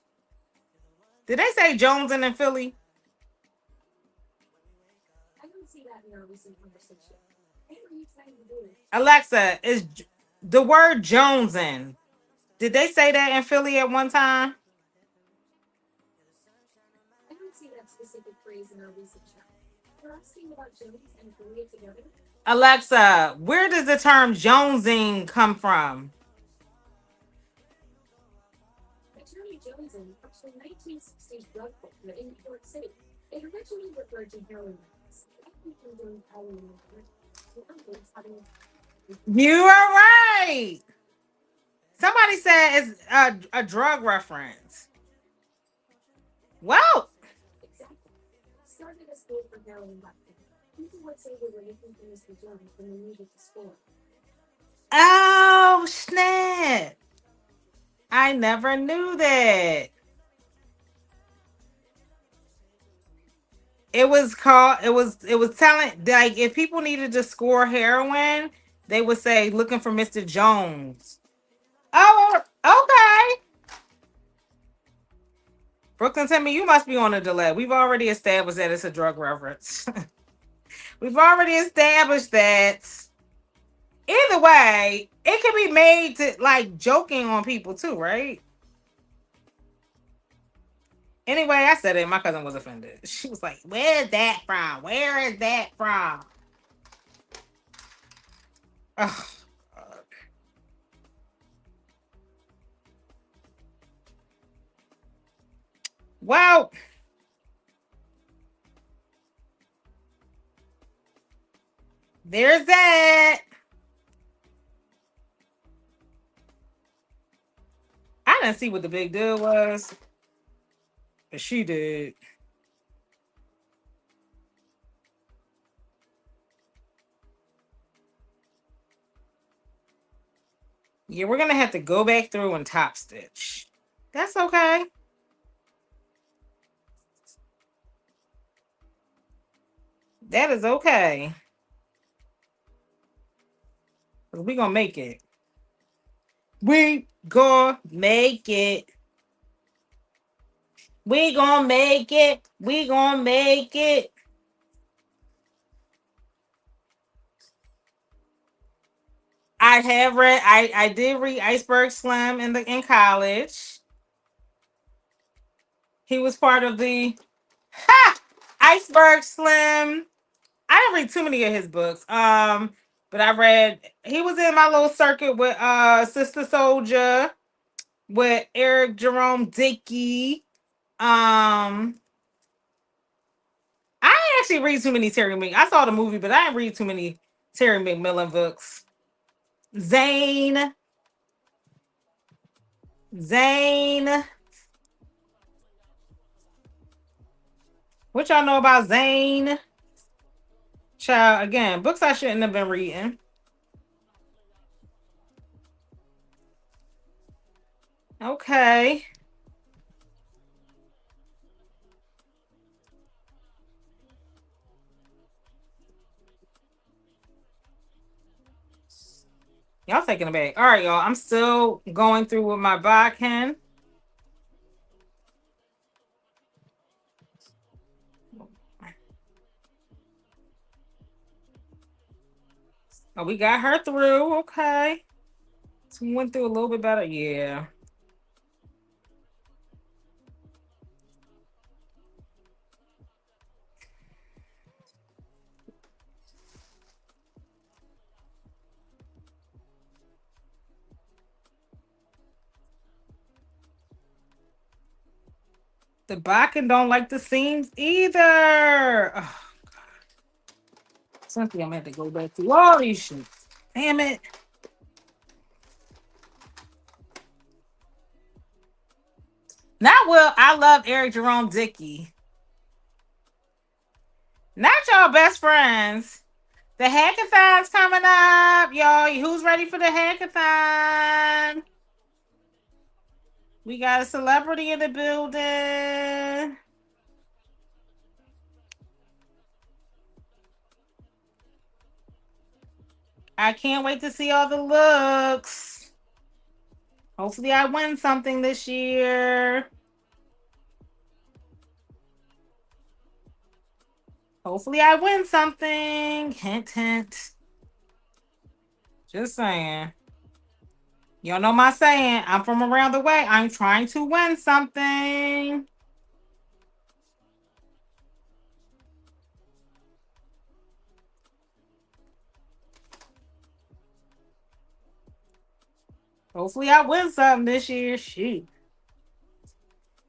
Did they say Jones in Philly? Alexa, is the word Jonesin? Did they say that in Philly at one time? Alexa, where does the term jonesing come from? You are right. Somebody said it's a drug reference. Well, oh snap! I never knew that. It was called. It was telling like if people needed to score heroin, they would say looking for Mr. Jones. Oh, okay. Brooklyn, tell me you must be on a delay. We've already established that it's a drug reference. We've already established that. Either way, it can be made to like joking on people too, right? Anyway, I said it. My cousin was offended. She was like, "Where is that from? Where is that from?" Oh, well, there's that. I didn't see what the big deal was, but she did. Yeah, we're gonna have to go back through and top stitch. That's okay. That is okay. 'Cause we gonna make it. We gonna make it. We gonna make it. We gonna make it. I have read. I did read Iceberg Slim in college. He was part of the Iceberg Slim. I didn't read too many of his books. But I read he was in my little circuit with Sister Soldier, with Eric Jerome Dickey. I didn't actually read too many Terry Mc. I saw the movie, but I didn't read too many Terry McMillan books. Zane. Zane. What y'all know about Zane? Child, again, books I shouldn't have been reading. Okay. Y'all taking it back. All right, y'all. I'm still going through with my Bodkin. Oh, we got her through. Okay. So we went through a little bit better. Yeah. The Bakken don't like the seams either. Oh, something I'm gonna have to go back through all these shit. Damn it. Not Will. I love Eric Jerome Dickey. Not y'all best friends. The hackathon's coming up, y'all. Who's ready for the hackathon? We got a celebrity in the building. I can't wait to see all the looks. Hopefully, I win something this year. Hopefully, I win something. Hint, hint. Just saying. Y'all know my saying. I'm from around the way. I'm trying to win something. Hopefully, I win something this year. Shoot.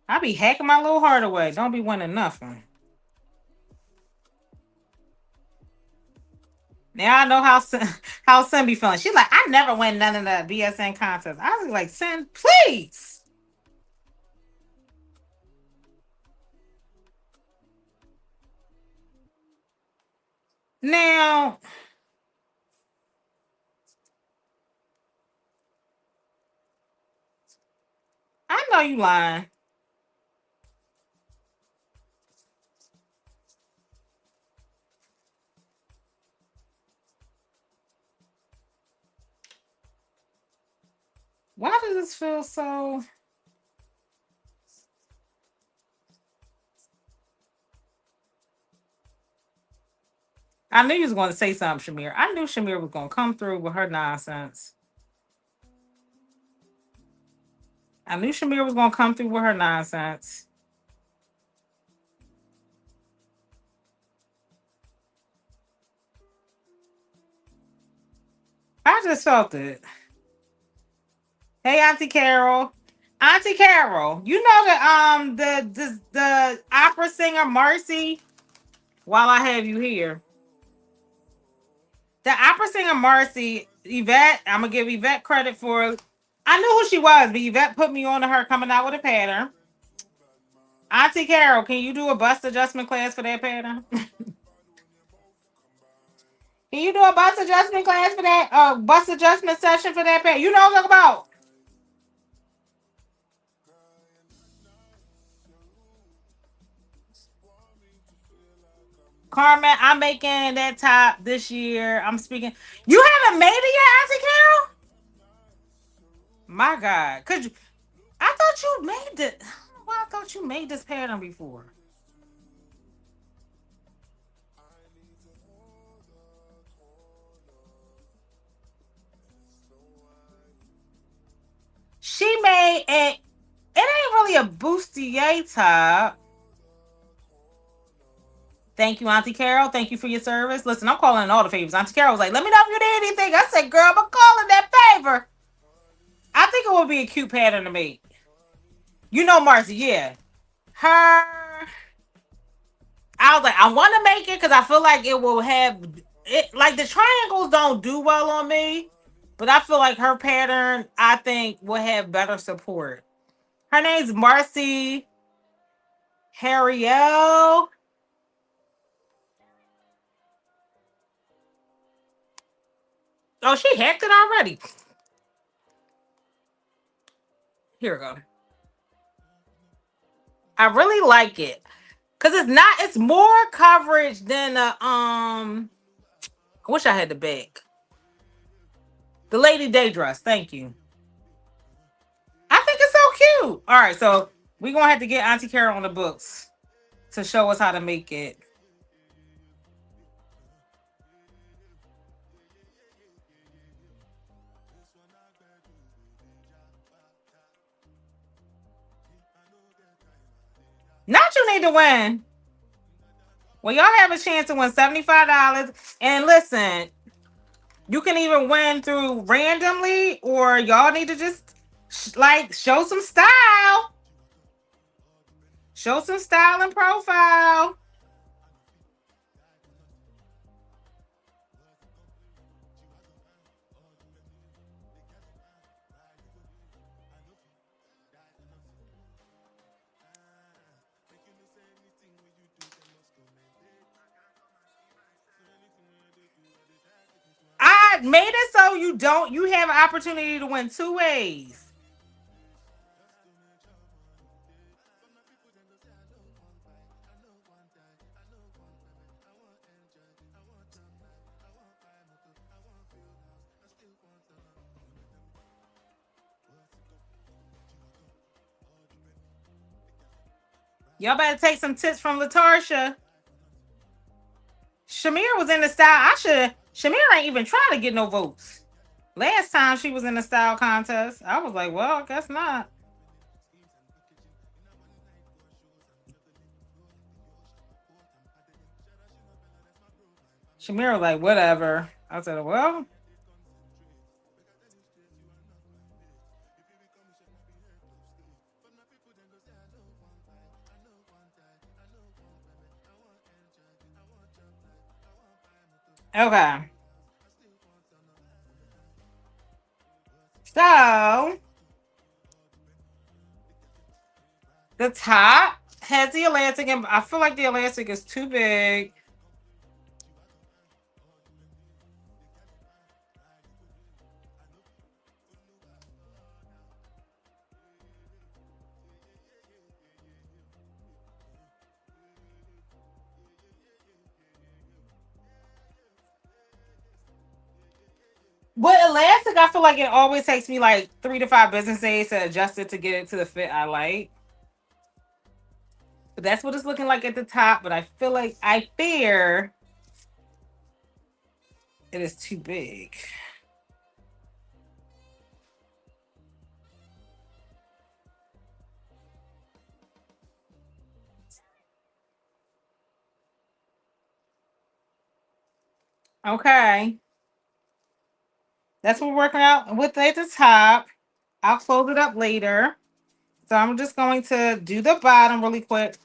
I be hacking my little heart away. Don't be winning nothing. Now I know how Sin be feeling. She's like, I never win none of the BSN contests. I was like, Sin, please. Now, I know you lying. Why does this feel so? I knew you was going to say something, Shamir. I knew Shamir was going to come through with her nonsense. I knew Shamir was going to come through with her nonsense. I just felt it. Hey, Auntie Carol. Auntie Carol, you know the opera singer Marcy. While I have you here, the opera singer Marcy Yvette. I'm gonna give Yvette credit for. I knew who she was, but Yvette put me on to her coming out with a pattern. Auntie Carol, can you do a bust adjustment class for that pattern? Can you do a bust adjustment class for that? Bust adjustment session for that pattern? You know what I'm talking about. Carmen, I'm making that top this year. I'm speaking. You haven't made it yet, Auntie Carol? My God. Could you I thought you made it. I don't know why I thought you made this pattern before. She made it. It ain't really a bustier top. Thank you, Auntie Carol. Thank you for your service. Listen, I'm calling in all the favors. Auntie Carol was like, let me know if you need anything. I said, girl, I'm calling that favor. I think it would be a cute pattern to make. You know Marcy, yeah. Her. I was like, I want to make it because I feel like it will have it. Like the triangles don't do well on me, but I feel like her pattern, I think, will have better support. Her name's Marcy Harriel. Oh, she hacked it already. Here we go. I really like it because it's not. It's more coverage than I wish I had the bag. The Lady Day dress. Thank you. I think it's so cute. All right, so we're gonna have to get Auntie Carol on the books to show us how to make it. Not you need to win. Well, y'all have a chance to win $75. And listen, you can even win through randomly, or y'all need to just like show some style. Show some style and profile. I made it so you have an opportunity to win two ways. Y'all better take some tips from Latarsha. Shamir was in the style. Shamir ain't even trying to get no votes. Last time she was in the style contest, I was like, well, I guess not. Shamir was like, whatever. I said, well, okay. So the top has the elastic, and I feel like the elastic is too big. With elastic, I feel like it always takes me like 3 to 5 business days to adjust it to get it to the fit I like. But that's what it's looking like at the top. But I fear it is too big. Okay. That's what we're working out with at the top. I'll close it up later. So I'm just going to do the bottom really quick.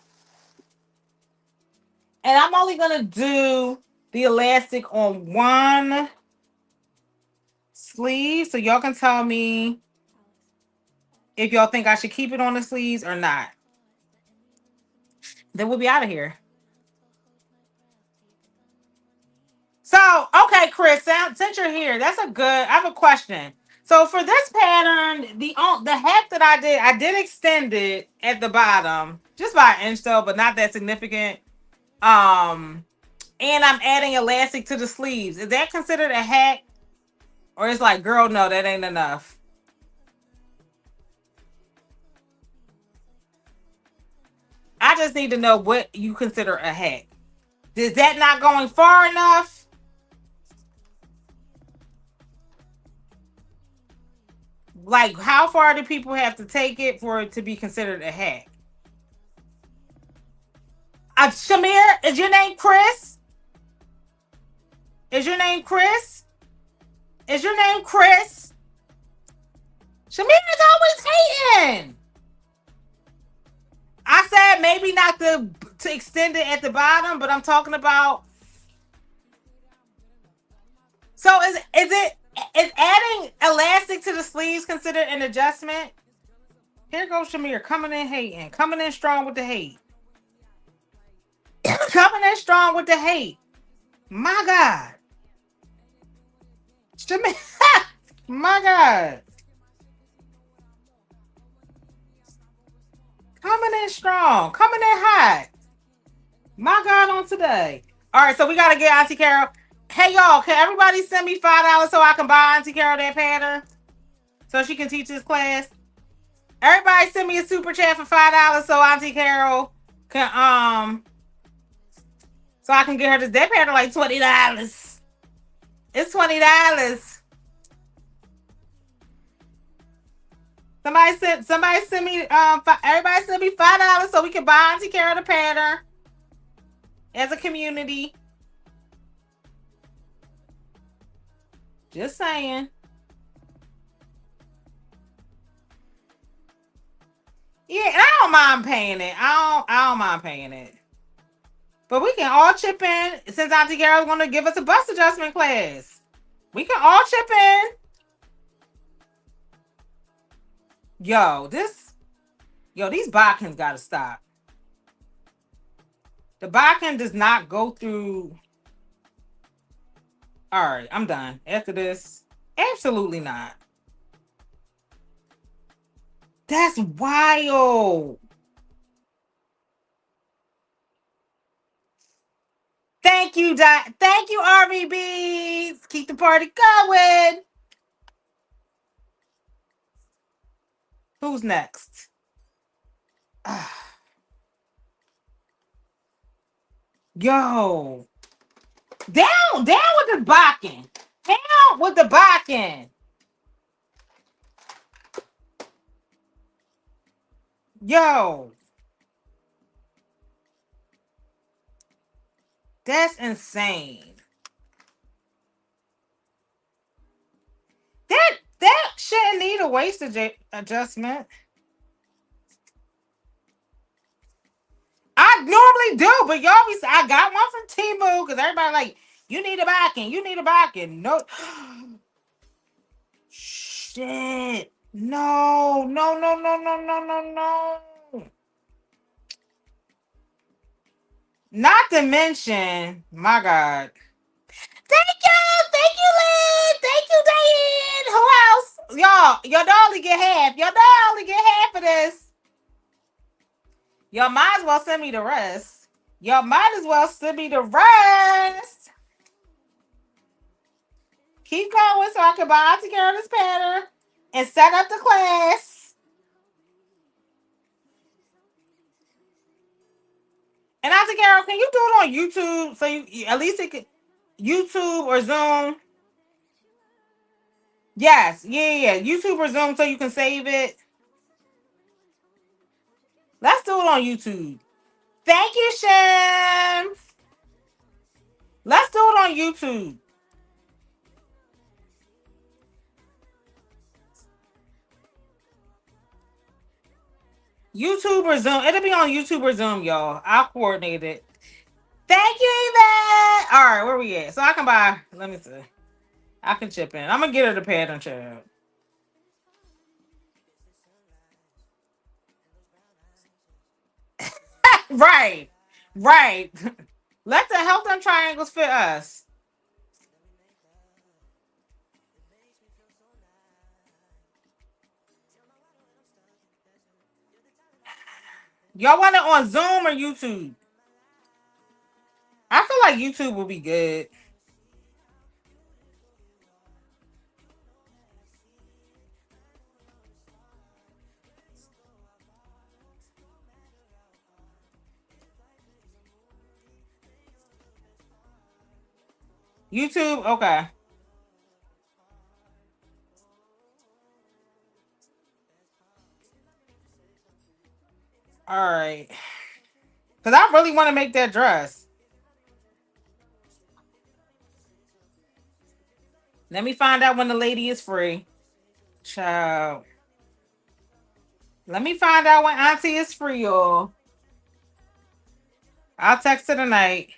And I'm only going to do the elastic on one sleeve. So y'all can tell me if y'all think I should keep it on the sleeves or not. Then we'll be out of here. So, okay, Chris, since you're here, that's a good. I have a question. So for this pattern, the hat that I did extend it at the bottom just by an inch though, but not that significant. And I'm adding elastic to the sleeves. Is that considered a hat, or it's like, girl, no, that ain't enough? I just need to know what you consider a hat. Is that not going far enough? Like, how far do people have to take it for it to be considered a hat? Shamir, is your name Chris? Is your name Chris? Is your name Chris? Shamir is always hating. I said maybe not to extend it at the bottom, but I'm talking about. So is adding elastic to the sleeves considered an adjustment? Here goes Shamir coming in hating, coming in strong with the hate. Coming in strong with the hate. My God. Shamir. My God. Coming in strong. Coming in hot. My God on today. All right, so we got to get Auntie Carol. Hey, y'all, can everybody send me $5 so I can buy Auntie Carol that pattern? So she can teach this class? Everybody send me a super chat for $5 so Auntie Carol can, so I can get her this. That pattern like $20. It's $20. Somebody send me, everybody send me $5 so we can buy Auntie Carol the pattern as a community. Just saying. Yeah, and I don't mind paying it. I don't mind paying it. But we can all chip in since Auntie Carol's going to give us a bust adjustment class. We can all chip in. Yo, these bokkins got to stop. The bokkin does not go through. All right, I'm done. After this, absolutely not. That's wild. Thank you, Thank you, RVBs. Keep the party going. Who's next? Yo. Down with the bocking. Down with the bocking. Yo. That's insane. That shouldn't need a waist adjustment. I normally do, but y'all be. I got one from Temu because everybody like, you need a backing. You need a backing. No. Shit. No. Not to mention, my God. Thank you, Lynn. Thank you, Diane. Who else? Y'all don't only get half. Y'all don't only get half of this. Y'all might as well send me the rest. Y'all might as well send me the rest. Keep going so I can buy Auntie Carol this pattern and set up the class. And Auntie Carol, can you do it on YouTube so you at least it could YouTube or Zoom? Yes, yeah. YouTube or Zoom so you can save it. Let's do it on YouTube. Thank you, Shem. Let's do it on YouTube. YouTube or Zoom. It'll be on YouTube or Zoom, y'all. I'll coordinate it. Thank you, Yvette. All right, where we at? So I can buy. Let me see. I can chip in. I'm gonna get her the pad and chip. Right, right. Let the help them triangles fit us. Y'all want it on Zoom or YouTube? I feel like YouTube will be good. YouTube, okay. All right. Because I really want to make that dress. Let me find out when the lady is free. Child. Let me find out when Auntie is free, y'all. I'll text her tonight.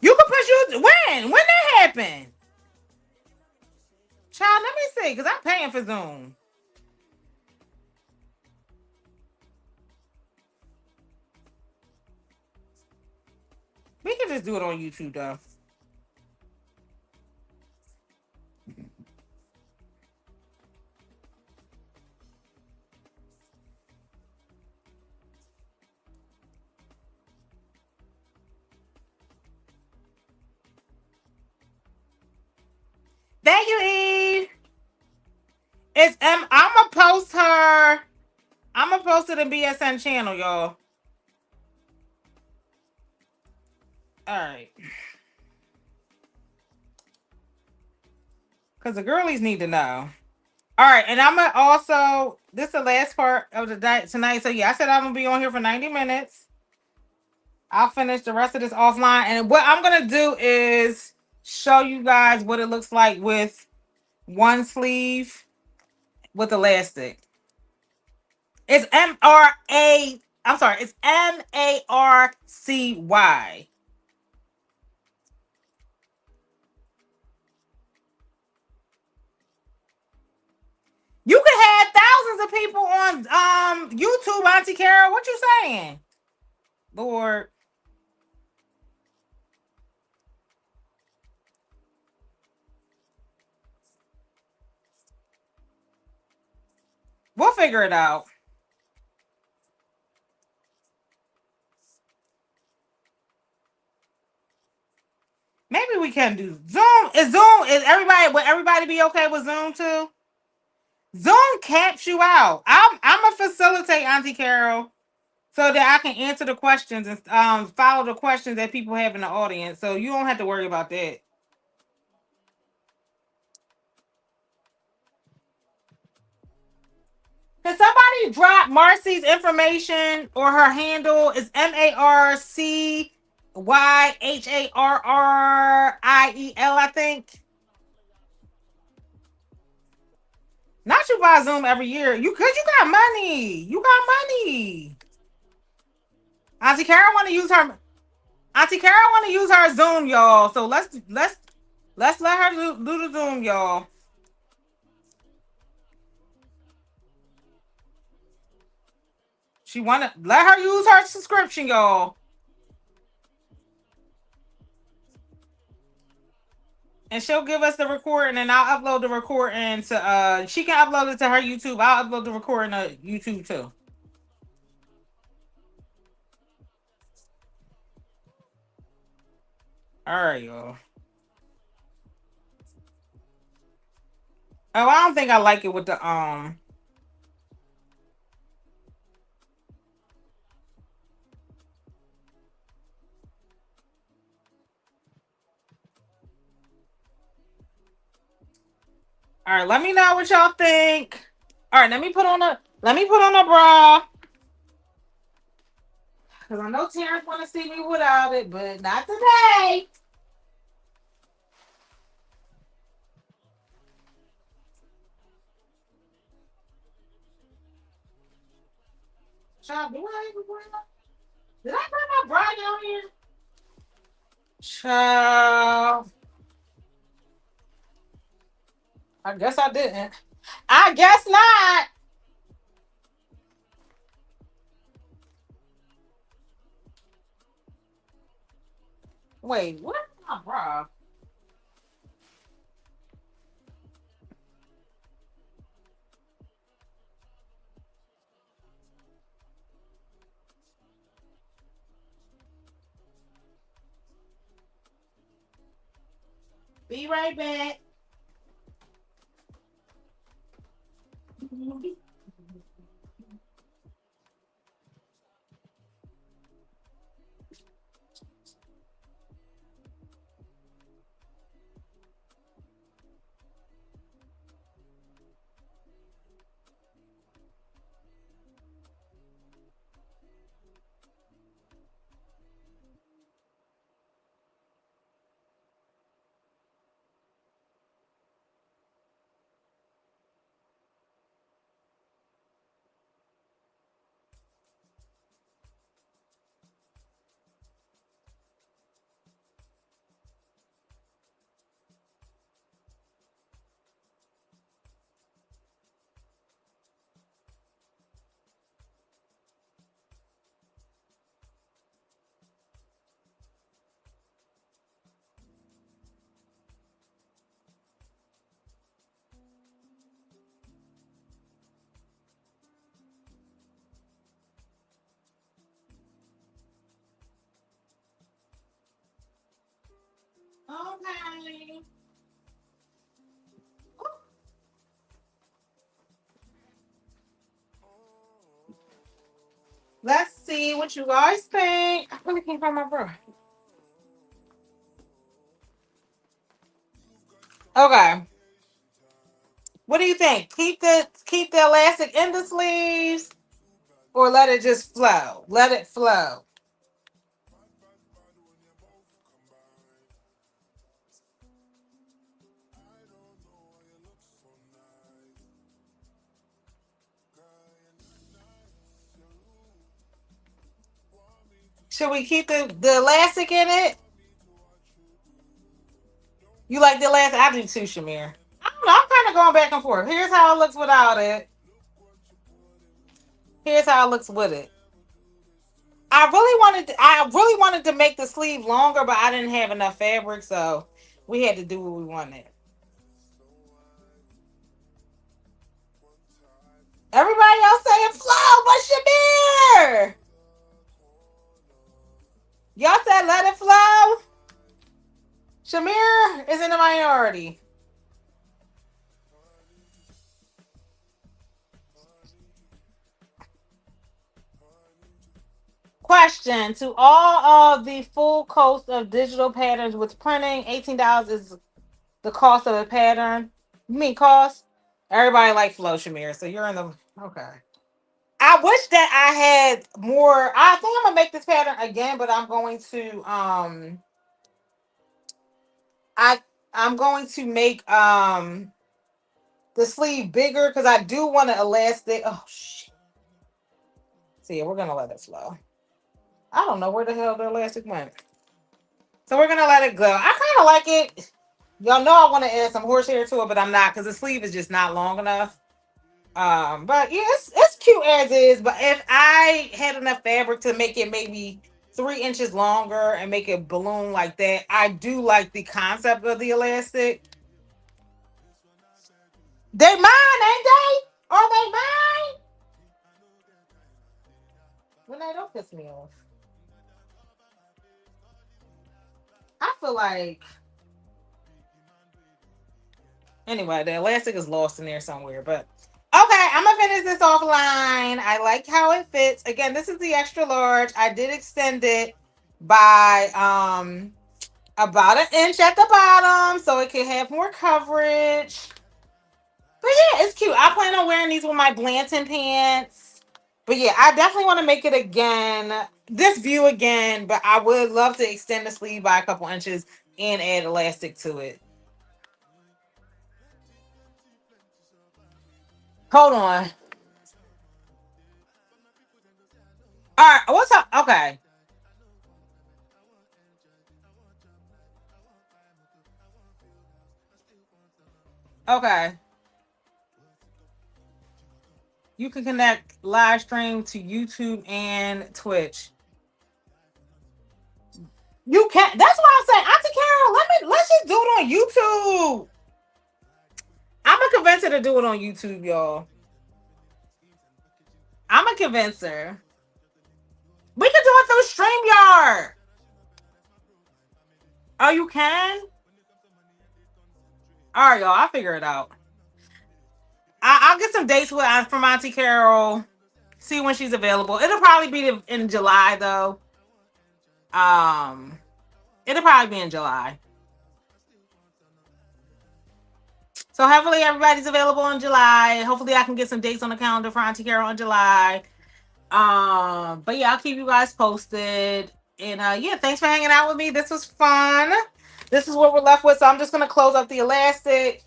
You can push you when? When that happened? Child, let me see, because I'm paying for Zoom. We can just do it on YouTube though. Thank you, Eve. It's I'ma post her. I'ma post it in BSN channel, y'all. Alright. Because the girlies need to know. Alright, and I'm gonna also this is the last part of the night tonight. So yeah, I said I'm gonna be on here for 90 minutes. I'll finish the rest of this offline. And what I'm gonna do is show you guys what it looks like with one sleeve with elastic. It's M-R-A. I'm sorry, it's M-A-R-C-Y. You could have thousands of people on YouTube, Auntie Carol. What you saying? Lord. We'll figure it out. Maybe we can do Zoom. Is everybody, would everybody be okay with Zoom too? Zoom caps you out. I'm gonna facilitate Auntie Carol so that I can answer the questions and follow the questions that people have in the audience. So you don't have to worry about that. Can somebody drop Marcy's information or her handle is MARCYHARRIEL, I think. Not you buy Zoom every year. You got money. You got money. Auntie Carol want to use her. Auntie Carol want to use her Zoom, y'all. So let's let her do the Zoom, y'all. She want to let her use her subscription, y'all. And she'll give us the recording, and I'll upload the recording to. She can upload it to her YouTube. I'll upload the recording to YouTube too. All right, y'all. Oh, I don't think I like it with the. All right, let me know what y'all think. All right, let me put on a bra. Cause I know Terrence want to see me without it, but not today. Child, do I even bring my... Did I bring my bra down here? Child, I guess I didn't. I guess not. Wait, where's my bra? Be right back. Okay. Let's see what you guys think. I really can't find my bra. Okay. What do you think? Keep the elastic in the sleeves or let it just flow? Let it flow. Should we keep the elastic in it? You like the elastic? I do too, Shamir. I don't know. I'm kind of going back and forth. Here's how it looks without it. Here's how it looks with it. I really wanted to make the sleeve longer, but I didn't have enough fabric, so we had to do what we wanted. Everybody else saying flow, but Shamir, y'all said let it flow. Shamir is in the minority. Question to all of the full cost of digital patterns with printing, $18 is the cost of a pattern. You mean cost? Everybody like flow, Shamir, so you're in the okay. I wish that I had more. I think I'm gonna make this pattern again, but I I'm going to make the sleeve bigger because I do want to elastic. Oh shit. So yeah, we're gonna let it flow. I don't know where the hell the elastic went. So we're gonna let it go. I kind of like it. Y'all know I want to add some horsehair to it, but I'm not because the sleeve is just not long enough. But yeah, it's cute as is. But if I had enough fabric to make it maybe 3 inches longer and make it balloon like that, I do like the concept of the elastic. They mine, ain't they? Are they mine? Well, they don't piss me off. I feel like anyway, the elastic is lost in there somewhere. But okay, I'm gonna finish this offline. I like how it fits. Again, this is the extra large. I did extend it by about an inch at the bottom so it can have more coverage. But yeah, it's cute. I plan on wearing these with my Blanton pants. But yeah, I definitely want to make it again, this view again, but I would love to extend the sleeve by a couple inches and add elastic to it. Hold on. All right, what's up? Okay. Okay. You can connect live stream to YouTube and Twitch. You can't. That's why I say, Auntie Carol, let's just do it on YouTube. I'm gonna convince her to do it on YouTube, y'all. I'm gonna convince her. We can do it through StreamYard. Oh, you can? All right, y'all. I'll figure it out. I'll get some dates from Auntie Carol. See when she's available. It'll probably be in July though. Um, it'll probably be in July. So hopefully everybody's available in July. Hopefully I can get some dates on the calendar for Auntie Carol in July. But yeah, I'll keep you guys posted. And yeah, thanks for hanging out with me. This was fun. This is what we're left with. So I'm just gonna close up the elastic,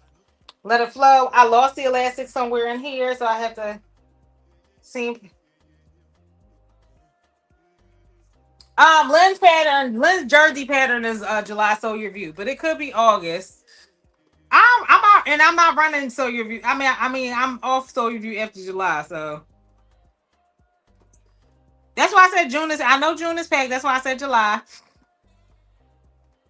let it flow. I lost the elastic somewhere in here, so I have to see. Lynn's jersey pattern is July Sew Your View, but it could be August. I'm out, and I'm not running Sew Your View. I mean I'm off Sew Your View after July, so that's why I said June is. I know June is packed. That's why I said July.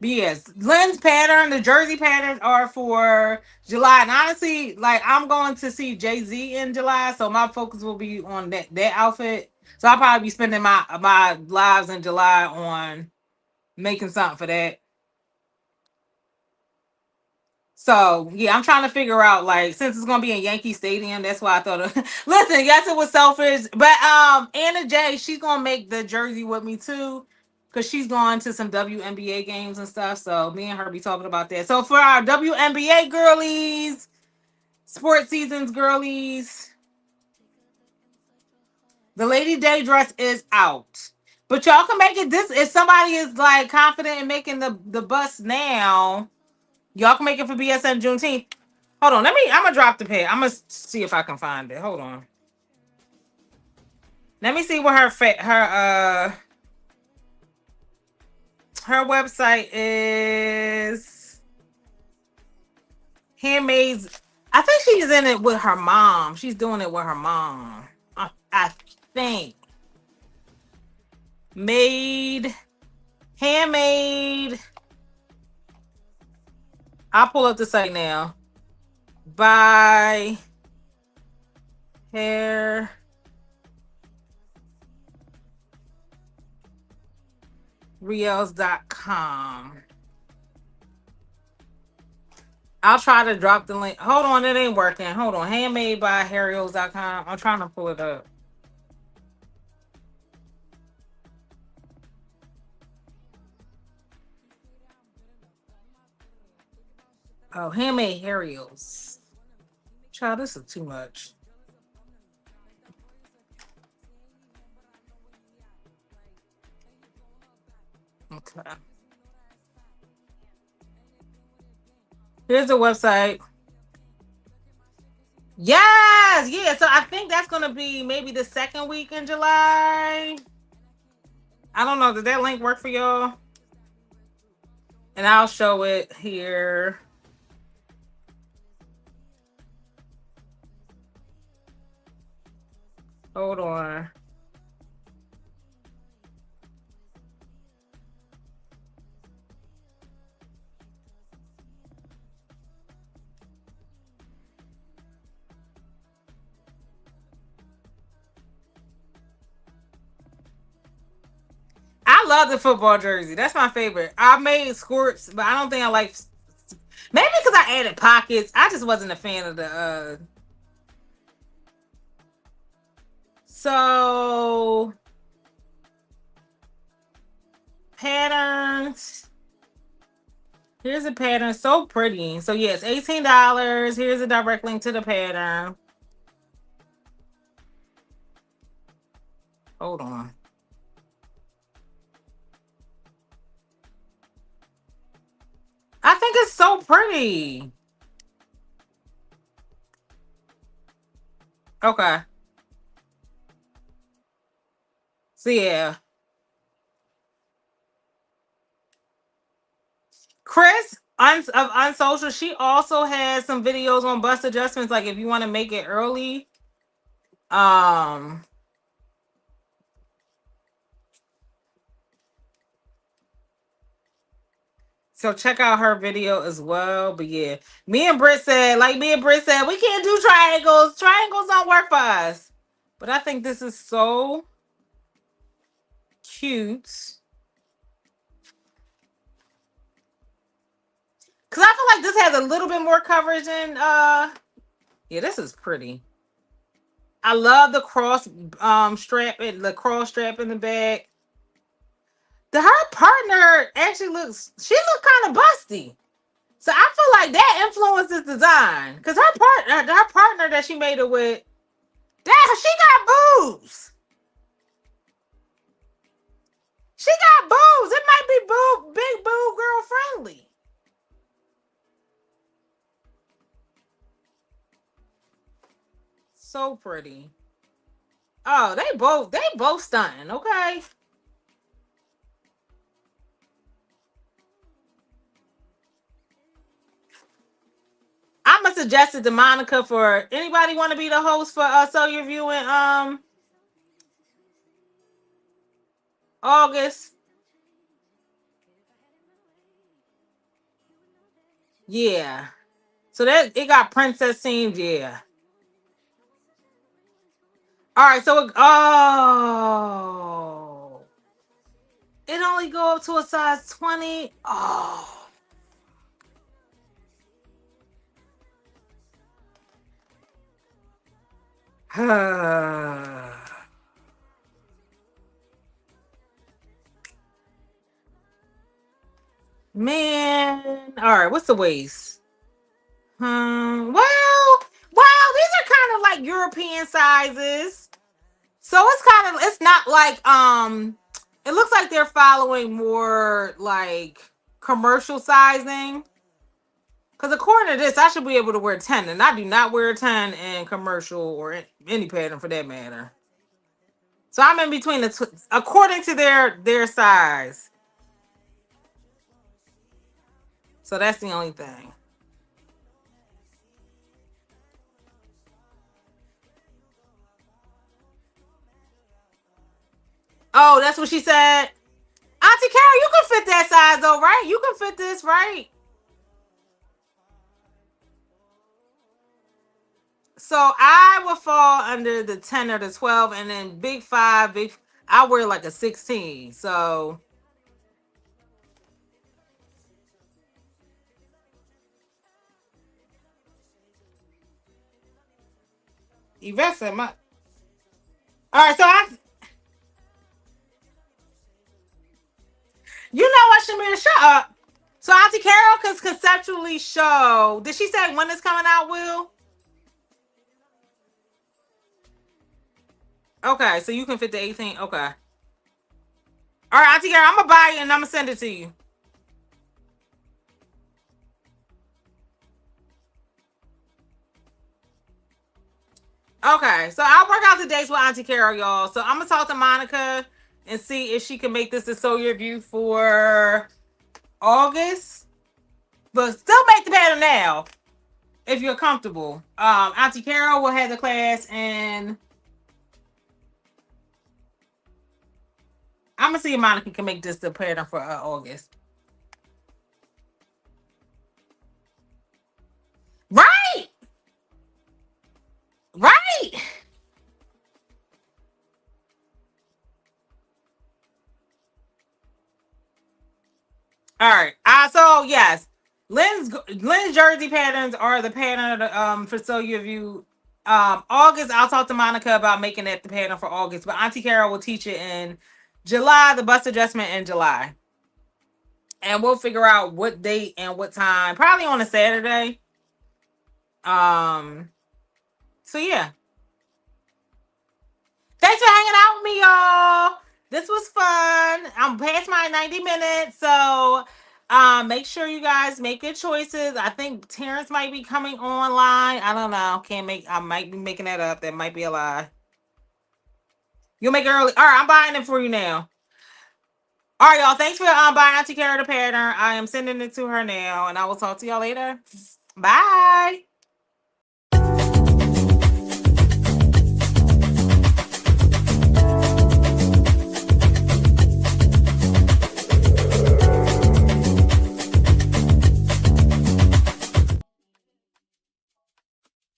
But yes, Lynn's pattern, the jersey patterns are for July. And honestly, like I'm going to see Jay-Z in July, so my focus will be on that outfit. So I'll probably be spending my lives in July on making something for that. So yeah, I'm trying to figure out, like, since it's gonna be in Yankee Stadium, that's why I thought of listen, yes, it was selfish. But Anna J, she's gonna make the jersey with me too. Cause she's going to some WNBA games and stuff. So me and her be talking about that. So for our WNBA girlies, sports seasons girlies, the Lady Day dress is out. But y'all can make it this if somebody is like confident in making the bus now. Y'all can make it for BSN Juneteenth. Hold on, I'm gonna drop the pin. I'm gonna see if I can find it. Hold on. Let me see what her website is. Handmaids. I think she's in it with her mom. She's doing it with her mom. I think. Made, handmade. I'll pull up the site now. By hair reels.com. I'll try to drop the link. Hold on, it ain't working. Hold on. Handmade by harryos.com. I'm trying to pull it up. Oh, handmade Harryos. Child, this is too much. Okay. Here's the website. Yes, yeah. So I think that's gonna be maybe the second week in July. I don't know. Did that link work for y'all? And I'll show it here. Hold on. I love the football jersey. That's my favorite. I made skirts, but I don't think I like. Maybe because I added pockets. I just wasn't a fan of the. So patterns. Here's a pattern. So pretty. So yes, $18. Here's a direct link to the pattern. Hold on. I think it's so pretty. Okay. So yeah. Chris of Unsocial, she also has some videos on bust adjustments. Like if you want to make it early. Um so check out her video as well. But yeah, me and Britt said, we can't do triangles. Triangles don't work for us. But I think this is so cute. Cause I feel like this has a little bit more coverage than yeah, this is pretty. I love the cross strap and the cross strap in the back. Her partner actually she looks kind of busty. So I feel like that influences design. Cause her partner that she made it with, that she got boobs. She got boobs. It might be big boob girl friendly. So pretty. Oh, they both stunning, okay? I'ma suggest it to Monica for anybody want to be the host for So Your View in August. Yeah. So that it got princess themed, yeah. All right, so it only go up to a size 20. Oh. Man. All right, what's the waist? These are kind of like European sizes. So it's not like it looks like they're following more like commercial sizing. Because according to this, I should be able to wear 10, and I do not wear a 10 in commercial or any pattern for that matter. So I'm in between according to their size. So that's the only thing. Oh, that's what she said. Auntie Carol, you can fit that size though, right? You can fit this, right? So I would fall under the 10 or the 12, and then big 5, I wear like a 16. So Yvette said my. All right, so you know what, Shamir, shut up. So Auntie Carol can conceptually show. Did she say when it's coming out, Will? Okay, so you can fit the 18. Okay. All right, Auntie Carol, I'm gonna buy it and I'm gonna send it to you. Okay, so I'll work out the dates with Auntie Carol, y'all. So I'm gonna talk to Monica and see if she can make this a Sew Your View for August. But still make the pattern now if you're comfortable. Auntie Carol will have the class, and I'm gonna see if Monica can make this the pattern for August. Right, right. All right. So yes, Lynn's jersey patterns are the pattern for So You View. August, I'll talk to Monica about making that the pattern for August, but Auntie Carol will teach it in July, the bust adjustment in July. And we'll figure out what date and what time, probably on a Saturday. Um, so yeah. Thanks for hanging out with me, y'all. This was fun. I'm past my 90 minutes, so make sure you guys make good choices. I think Terrence might be coming online. I don't know. I might be making that up. That might be a lie. You'll make it early. All right, I'm buying it for you now. All right, y'all. Thanks for buying Auntie Kara the pattern. I am sending it to her now, and I will talk to y'all later. Bye.